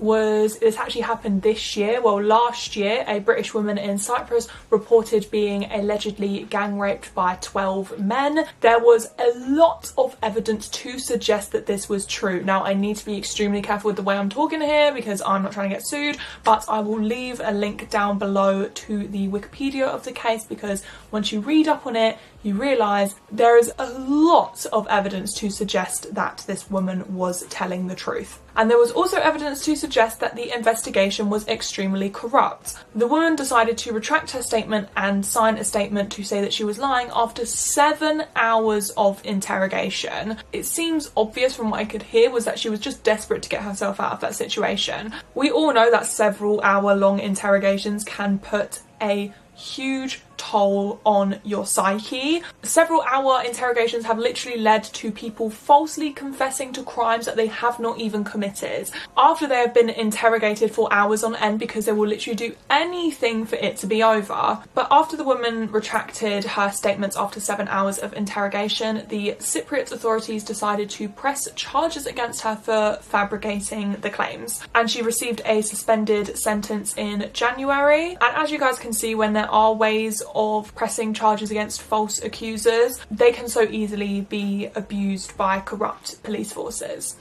actually happened this year, well last year. A British woman in Cyprus reported being allegedly gang raped by 12 men. There was a lot of evidence to suggest that this was true. Now, I need to be extremely careful with the way I'm talking here because I'm not trying to get sued, but I will leave a link down below to the Wikipedia of the case, because once you read up on it, you realise there is a lot of evidence to suggest that this woman was telling the truth. And there was also evidence to suggest that the investigation was extremely corrupt. The woman decided to retract her statement and sign a statement to say that she was lying after 7 hours of interrogation. It seems obvious from what I could hear was that she was just desperate to get herself out of that situation. We all know that several hour long interrogations can put a huge toll on your psyche. Several hour interrogations have literally led to people falsely confessing to crimes that they have not even committed after they have been interrogated for hours on end, because they will literally do anything for it to be over. But after the woman retracted her statements after 7 hours of interrogation, the Cypriot authorities decided to press charges against her for fabricating the claims, and she received a suspended sentence in January. And as you guys can see, when there are ways of pressing charges against false accusers, they can so easily be abused by corrupt police forces.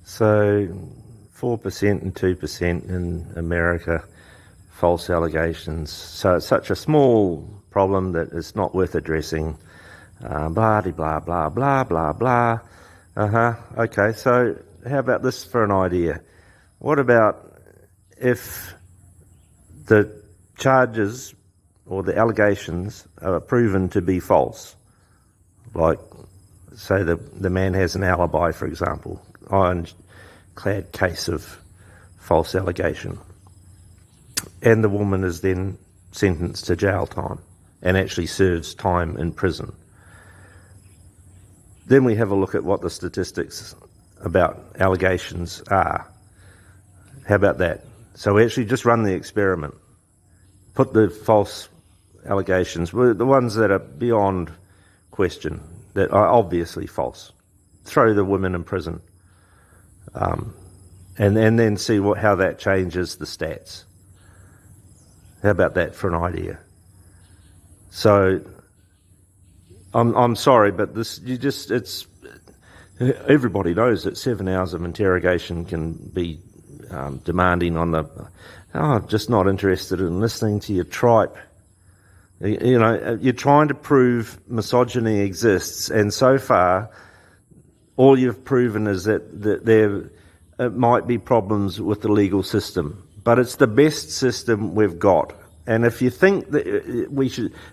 So 4% and 2% in America, false allegations. So it's such a small problem that it's not worth addressing. Blah, blah, blah, blah, blah, blah. Okay, so how about this for an idea? What about if the charges or the allegations are proven to be false? Like, say the man has an alibi, for example, ironclad case of false allegation, and the woman is then sentenced to jail time and actually serves time in prison. Then we have a look at what the statistics about allegations are. How about that? So we actually just run the experiment. Put the false allegations, the ones that are beyond question, that are obviously false. Throw the women in prison. And then see how that changes the stats. How about that for an idea? So I'm sorry, but it's everybody knows that 7 hours of interrogation can be demanding on the, I'm just not interested in listening to your tripe. You know, you're trying to prove misogyny exists, and so far all you've proven is that there might be problems with the legal system, but it's the best system we've got. And if you think that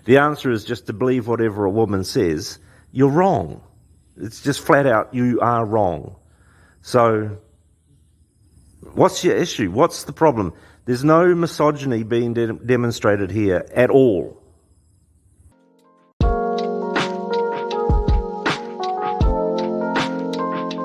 the answer is just to believe whatever a woman says, you're wrong. It's just flat out, you are wrong. So what's your issue? What's the problem? There's no misogyny being demonstrated here at all.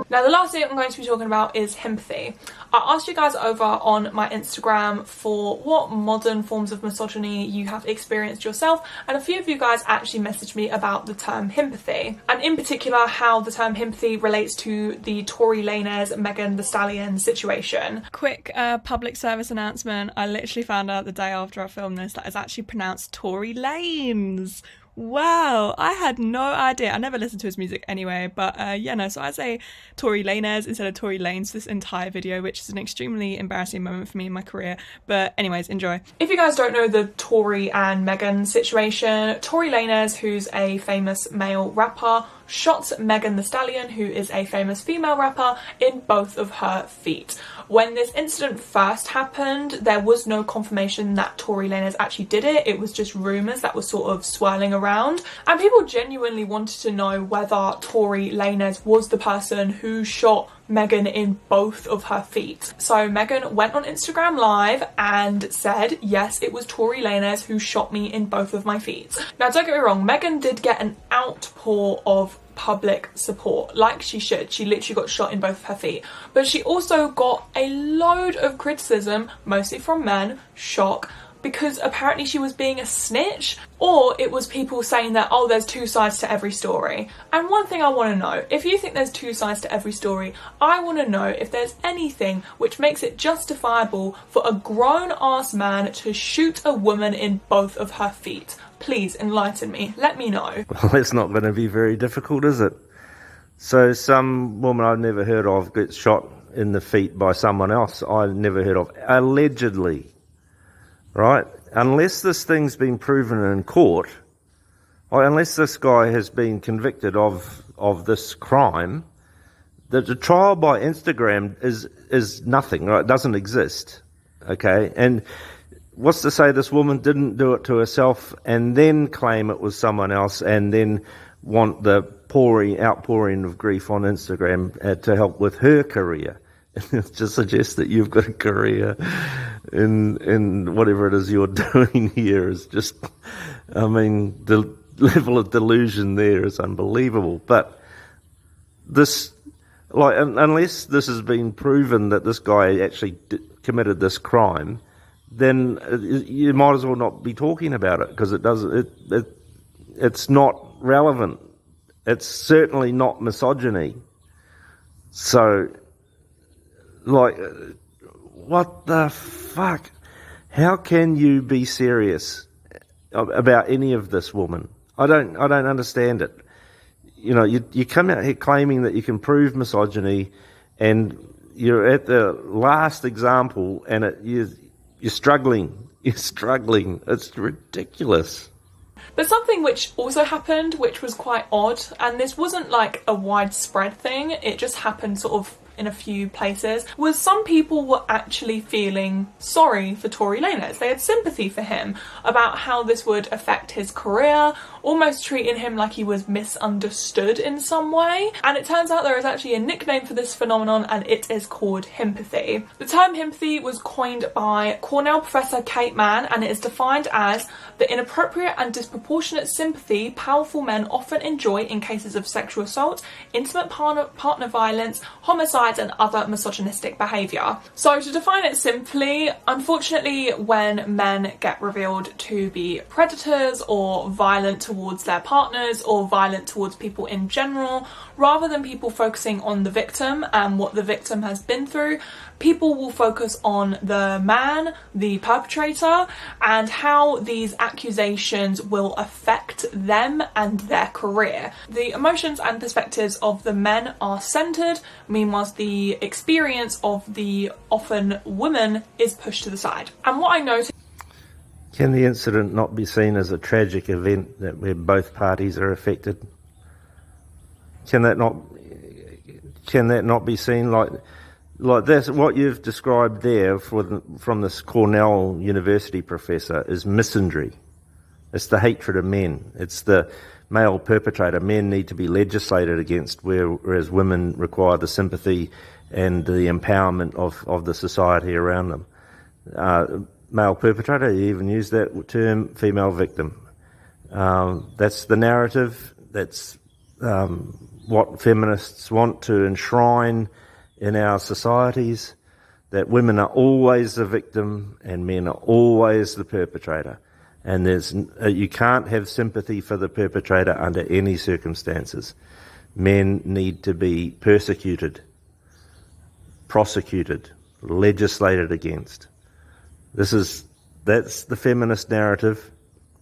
Now, the last thing I'm going to be talking about is empathy. I asked you guys over on my Instagram for what modern forms of misogyny you have experienced yourself, and a few of you guys actually messaged me about the term empathy, and in particular how the term empathy relates to the Tory Lanez Megan Thee Stallion situation. Quick public service announcement: I literally found out the day after I filmed this that it's actually pronounced Tory Lanez. Wow, I had no idea. I never listened to his music anyway, but yeah, no, so I say Tory Lanez instead of Tory Lanez this entire video, which is an extremely embarrassing moment for me in my career. But anyways, enjoy. If you guys don't know the Tory and Megan situation, Tory Lanez, who's a famous male rapper, shot Megan Thee Stallion, who is a famous female rapper, in both of her feet. When this incident first happened, there was no confirmation that Tory Lanez actually did it. It was just rumours that were sort of swirling around, and people genuinely wanted to know whether Tory Lanez was the person who shot Megan in both of her feet. So Megan went on Instagram Live and said, yes, it was Tory Lanez who shot me in both of my feet. Now, don't get me wrong, Megan did get an outpour of public support, like she should. She literally got shot in both of her feet, but she also got a load of criticism, mostly from men, shock, because apparently she was being a snitch, or it was people saying that, oh, there's two sides to every story. And one thing I want to know, if you think there's two sides to every story, I want to know if there's anything which makes it justifiable for a grown-ass man to shoot a woman in both of her feet. Please enlighten me, let me know. Well, it's not going to be very difficult, is it? So some woman I've never heard of gets shot in the feet by someone else I've never heard of, allegedly. Right? Unless this thing's been proven in court, or unless this guy has been convicted of this crime, the trial by Instagram is nothing, right? It doesn't exist. Okay? And what's to say this woman didn't do it to herself and then claim it was someone else and then want the outpouring of grief on Instagram to help with her career? It just suggests that you've got a career in whatever it is you're doing here is just, I mean, the level of delusion there is unbelievable. But this, like, unless this has been proven that this guy actually committed this crime, then you might as well not be talking about it, because it's not relevant. It's certainly not misogyny. So, like, what the fuck? How can you be serious about any of this, woman? I don't understand it. You know, you come out here claiming that you can prove misogyny, and you're at the last example, and you're struggling. You're struggling. It's ridiculous. But something which also happened, which was quite odd, and this wasn't like a widespread thing, it just happened sort of in a few places, was some people were actually feeling sorry for Tory Lanez. They had sympathy for him about how this would affect his career, almost treating him like he was misunderstood in some way. And it turns out there is actually a nickname for this phenomenon, and it is called himpathy. The term himpathy was coined by Cornell professor Kate Mann, and it is defined as the inappropriate and disproportionate sympathy powerful men often enjoy in cases of sexual assault, intimate partner violence, homicide, and other misogynistic behaviour. So to define it simply, unfortunately, when men get revealed to be predators or violent towards their partners or violent towards people in general, rather than people focusing on the victim and what the victim has been through, people will focus on the man, the perpetrator, and how these accusations will affect them and their career. The emotions and perspectives of the men are centred, meanwhile the experience of the often woman is pushed to the side. And what I noticed... Can the incident not be seen as a tragic event that where both parties are affected? Can that not be seen like that's what you've described there from this Cornell University professor is misandry. It's the hatred of men. It's the male perpetrator. Men need to be legislated against, whereas women require the sympathy and the empowerment of the society around them. Male perpetrator, you even use that term, female victim. That's the narrative. That's what feminists want to enshrine in our societies, that women are always the victim and men are always the perpetrator. And you can't have sympathy for the perpetrator under any circumstances. Men need to be persecuted, prosecuted, legislated against. That's the feminist narrative.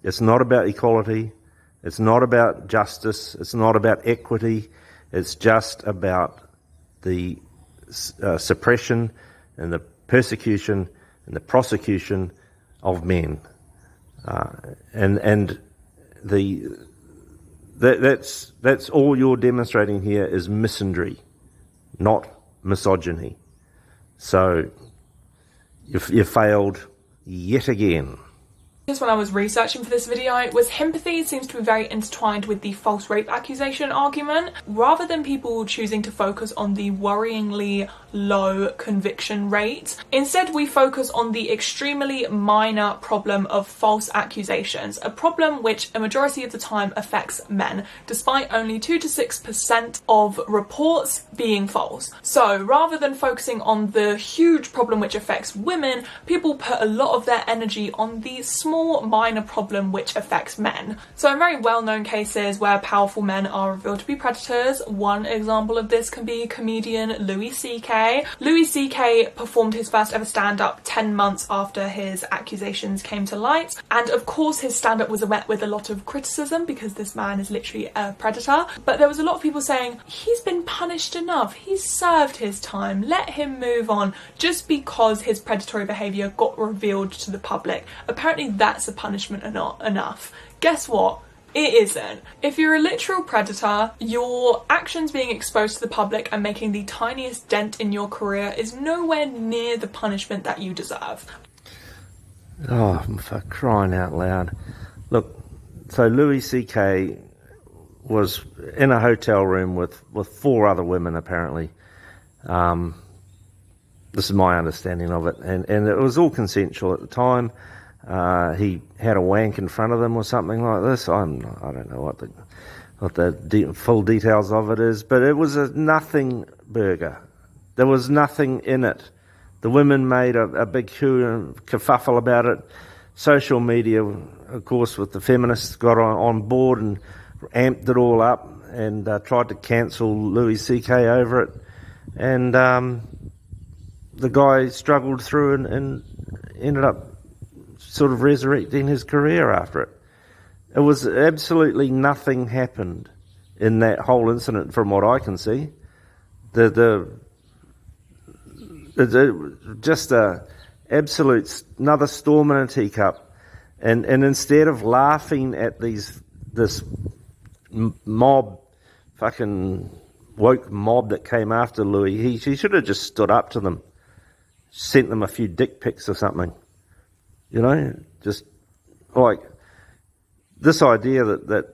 It's not about equality. It's not about justice. It's not about equity. It's just about the suppression and the persecution and the prosecution of men. That's all you're demonstrating here is misandry, not misogyny. So you failed yet again. Just when I was researching for this video, was himpathy seems to be very intertwined with the false rape accusation argument. Rather than people choosing to focus on the worryingly low conviction rate, instead we focus on the extremely minor problem of false accusations, a problem which a majority of the time affects men, despite only 2 to 6% of reports being false. So rather than focusing on the huge problem which affects women, people put a lot of their energy on the small minor problem which affects men. So in very well-known cases where powerful men are revealed to be predators, one example of this can be comedian Louis C.K. Louis C.K. performed his first ever stand-up 10 months after his accusations came to light, and of course his stand-up was met with a lot of criticism because this man is literally a predator, but there was a lot of people saying he's been punished enough, he's served his time, let him move on, just because his predatory behaviour got revealed to the public. Apparently that's a punishment or not enough. Guess what? It isn't. If you're a literal predator, your actions being exposed to the public and making the tiniest dent in your career is nowhere near the punishment that you deserve. Oh, for crying out loud. Look, so Louis C.K. was in a hotel room with 4 other women, apparently. This is my understanding of it, and it was all consensual at the time. He had a wank in front of them or something like this. I don't know what the full details of it is, but it was a nothing burger. There was nothing in it. The women made a big hue and kerfuffle about it. Social media, of course, with the feminists, got on board and amped it all up and tried to cancel Louis C.K. over it. And the guy struggled through and ended up sort of resurrecting his career after it. It was absolutely nothing happened in that whole incident from what I can see. Just a absolute another storm in a teacup, and instead of laughing at this mob, fucking woke mob that came after Louis, he should have just stood up to them, sent them a few dick pics or something, you know, just like this idea that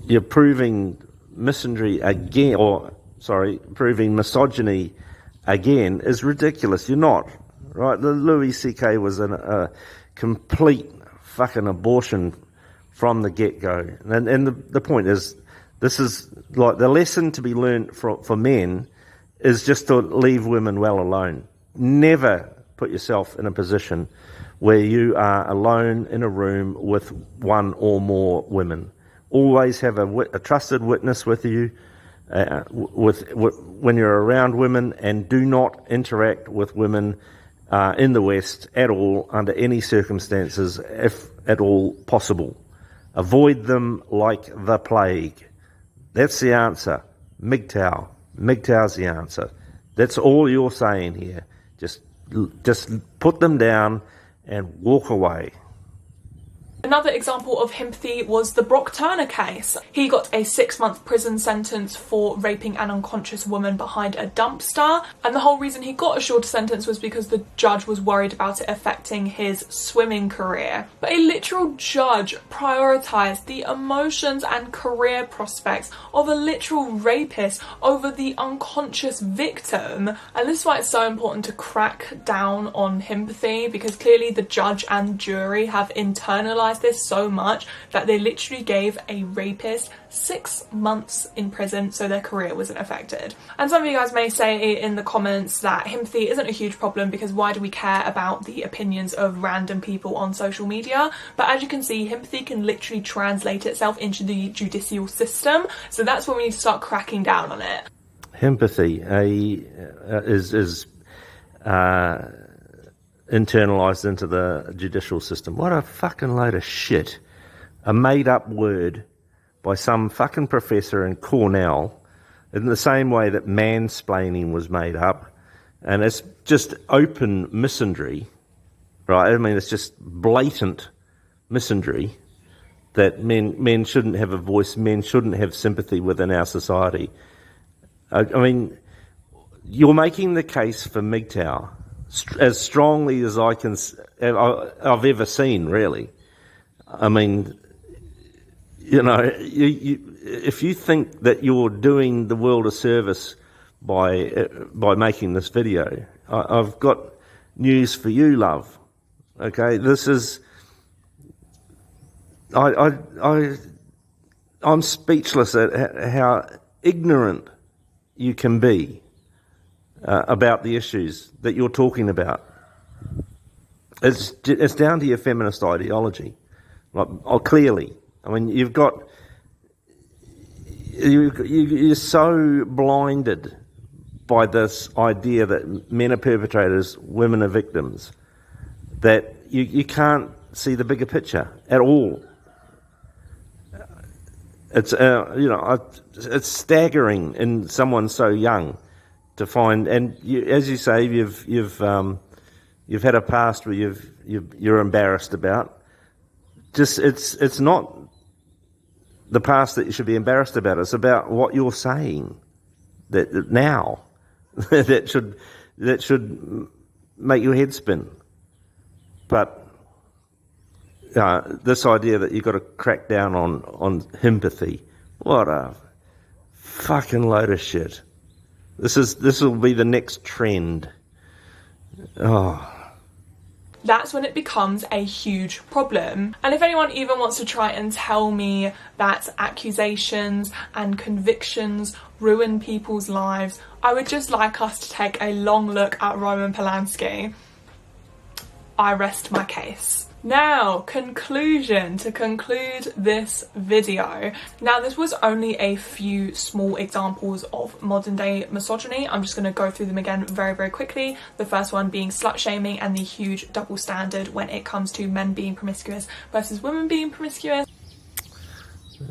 you're proving misandry again, proving misogyny again is ridiculous. You're not, right? The Louis C.K. was a complete fucking abortion from the get-go. And the point is, this is like the lesson to be learned for men is just to leave women well alone. Never put yourself in a position where you are alone in a room with one or more women. Always have a trusted witness with you when you're around women, and do not interact with women in the West at all under any circumstances, if at all possible. Avoid them like the plague. That's the answer. MGTOW. MGTOW's the answer. That's all you're saying here. Just put them down and walk away. Another example of himpathy was the Brock Turner case. He got a 6-month prison sentence for raping an unconscious woman behind a dumpster, and the whole reason he got a shorter sentence was because the judge was worried about it affecting his swimming career. But a literal judge prioritised the emotions and career prospects of a literal rapist over the unconscious victim. And this is why it's so important to crack down on himpathy, because clearly the judge and jury have internalised this so much that they literally gave a rapist 6 months in prison so their career wasn't affected. And some of you guys may say in the comments that himpathy isn't a huge problem because why do we care about the opinions of random people on social media? But as you can see, himpathy can literally translate itself into the judicial system, so that's when we need to start cracking down on it. Himpathy is internalised into the judicial system. What a fucking load of shit. A made-up word by some fucking professor in Cornell, in the same way that mansplaining was made up. And it's just open misandry, right? I mean, it's just blatant misandry that men shouldn't have a voice, men shouldn't have sympathy within our society. I mean, you're making the case for MGTOW as strongly as I've ever seen, really. I mean, you know, if you think that you're doing the world a service by making this video, I've got news for you, love. Okay, this is I'm speechless at how ignorant you can be about the issues that you're talking about. It's down to your feminist ideology, like, clearly. I mean, you're so blinded by this idea that men are perpetrators, women are victims, that you can't see the bigger picture at all. It's it's staggering in someone so young to find, and as you say, you've had a past where you're embarrassed about. Just it's not the past that you should be embarrassed about. It's about what you're saying that now that should make your head spin. But this idea that you've got to crack down on himpathy, what a fucking load of shit. This will be the next trend. That's when it becomes a huge problem. And if anyone even wants to try and tell me that accusations and convictions ruin people's lives, I would just like us to take a long look at Roman Polanski. I rest my case. Now, conclusion, to conclude this video. Now, this was only a few small examples of modern day misogyny. I'm just going to go through them again very, very quickly. The first one being slut shaming and the huge double standard when it comes to men being promiscuous versus women being promiscuous.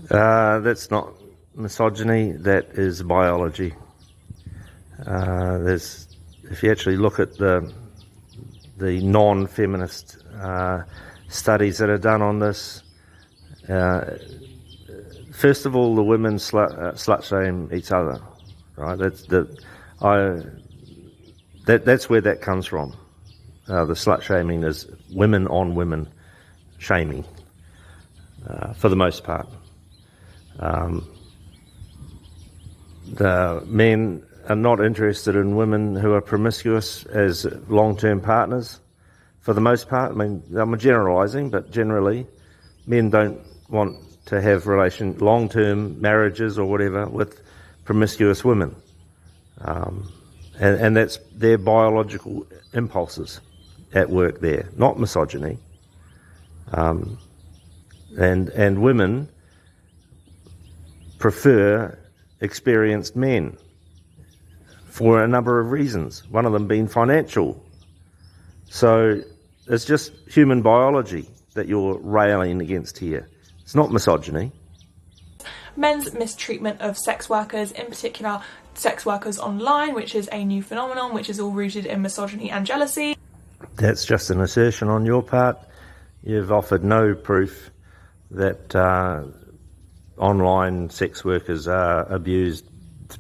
That's not misogyny, that is biology. If you actually look at the non-feminist studies that are done on this, first of all, the women slut shame each other, right? That's where that comes from. The slut shaming is women on women shaming, for the most part. The men are not interested in women who are promiscuous as long-term partners, for the most part. I mean, I'm generalising, but generally, men don't want to have long-term marriages or whatever with promiscuous women, and that's their biological impulses at work there, not misogyny. And women prefer experienced men for a number of reasons, one of them being financial. So it's just human biology that you're railing against here. It's not misogyny. Men's mistreatment of sex workers, in particular sex workers online, which is a new phenomenon, which is all rooted in misogyny and jealousy. That's just an assertion on your part. You've offered no proof that online sex workers are abused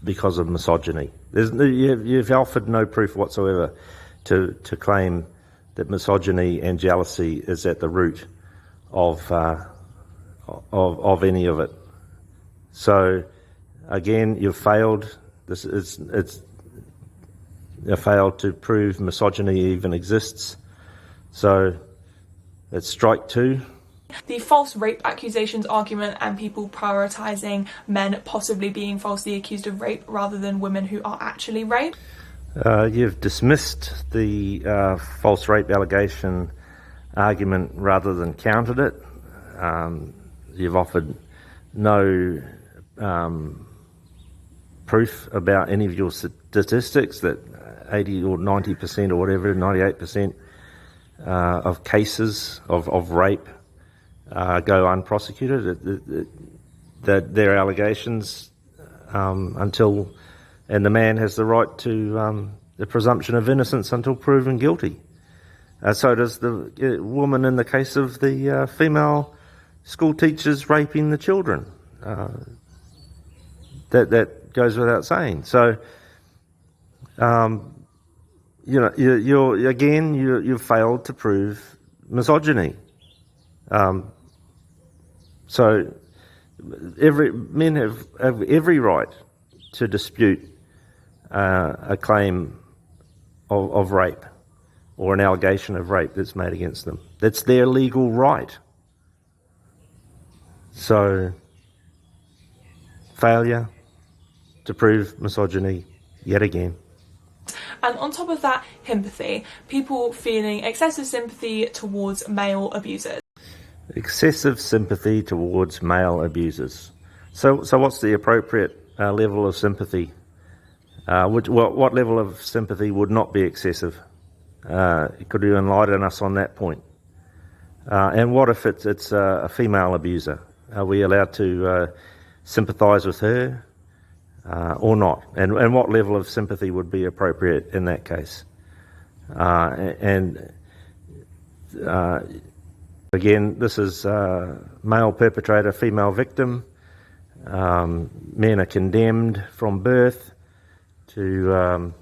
because of misogyny. You've offered no proof whatsoever to claim that misogyny and jealousy is at the root of any of it. So again, you've failed. You failed to prove misogyny even exists. So it's strike two. The false rape accusations argument and people prioritising men possibly being falsely accused of rape rather than women who are actually raped. You've dismissed the false rape allegation argument rather than countered it. You've offered no proof about any of your statistics that 80 or 90% or whatever, 98% of cases of rape go unprosecuted. Their allegations until, and the man has the right to the presumption of innocence until proven guilty. So does the woman in the case of the female school teachers raping the children. That goes without saying. So, you've failed to prove misogyny. So men have every right to dispute a claim of rape or an allegation of rape that's made against them. That's their legal right. So, failure to prove misogyny yet again. And on top of that, empathy. People feeling excessive sympathy towards male abusers. Excessive sympathy towards male abusers. So what's the appropriate level of sympathy? What level of sympathy would not be excessive? Could you enlighten us on that point? And what if it's a female abuser? Are we allowed to sympathise with her or not? And what level of sympathy would be appropriate in that case? Again, this is male perpetrator, female victim. Men are condemned from birth to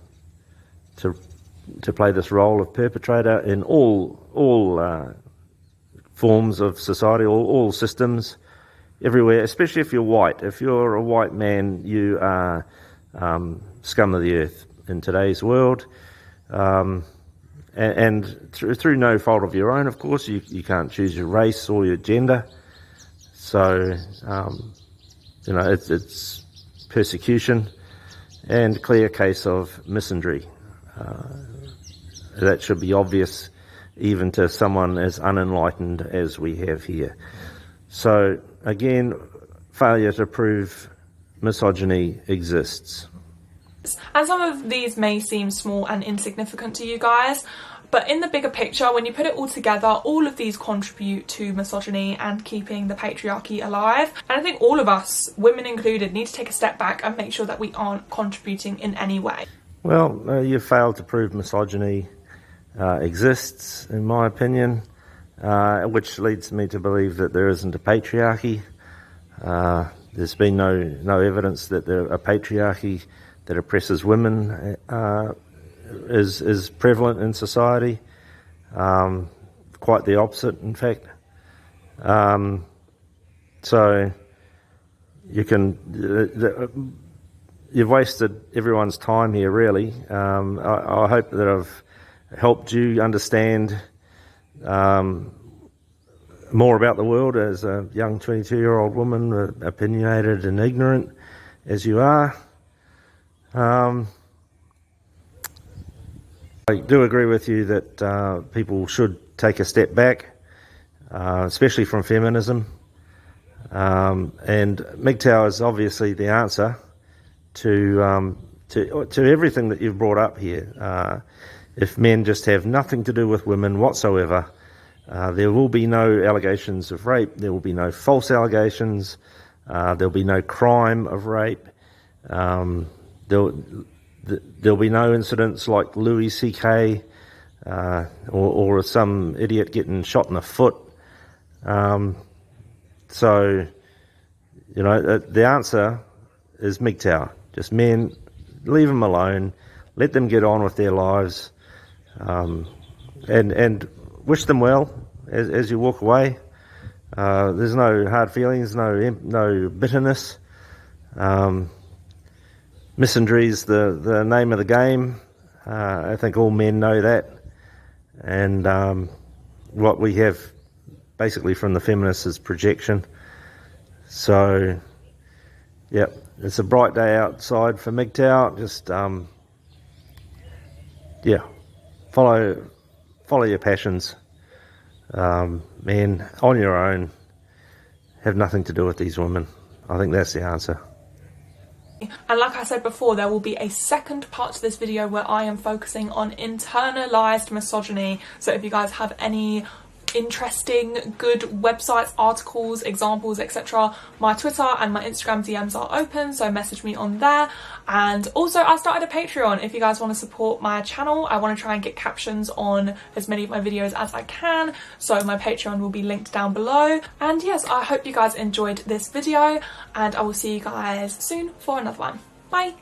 play this role of perpetrator in all forms of society, all systems, everywhere. Especially if you're white. If you're a white man, you are scum of the earth in today's world. and through no fault of your own, of course. You can't choose your race or your gender. So, it's persecution and clear case of misandry. That should be obvious even to someone as unenlightened as we have here. So, again, failure to prove misogyny exists. And some of these may seem small and insignificant to you guys, but in the bigger picture, when you put it all together, all of these contribute to misogyny and keeping the patriarchy alive. And I think all of us, women included, need to take a step back and make sure that we aren't contributing in any way. Well, you've failed to prove misogyny exists, in my opinion, which leads me to believe that there isn't a patriarchy. There's been no evidence that a patriarchy that oppresses women is prevalent in society. Quite the opposite, in fact. So you've wasted everyone's time here, really. I hope that I've helped you understand more about the world as a young 22-year-old woman, opinionated and ignorant as you are. I do agree with you that people should take a step back, especially from feminism. And MGTOW is obviously the answer to everything that you've brought up here. If men just have nothing to do with women whatsoever, there will be no allegations of rape, there will be no false allegations, there'll be no crime of rape, there'll be no incidents like Louis C.K. Or some idiot getting shot in the foot. So, the answer is MGTOW. Just men, leave them alone, let them get on with their lives, and wish them well as you walk away. There's no hard feelings, no bitterness. Misandry is the name of the game. I think all men know that. And what we have basically from the feminists is projection. So, yeah, it's a bright day outside for MGTOW. Just, follow your passions. Men, on your own, have nothing to do with these women. I think that's the answer. And like I said before, there will be a second part to this video where I am focusing on internalized misogyny. So if you guys have any interesting, good websites, articles, examples, etc., my Twitter and my Instagram DMs are open, so message me on there. And also, I started a Patreon. If you guys want to support my channel, I want to try and get captions on as many of my videos as I can, so my Patreon will be linked down below. And yes, I hope you guys enjoyed this video, and I will see you guys soon for another one. Bye!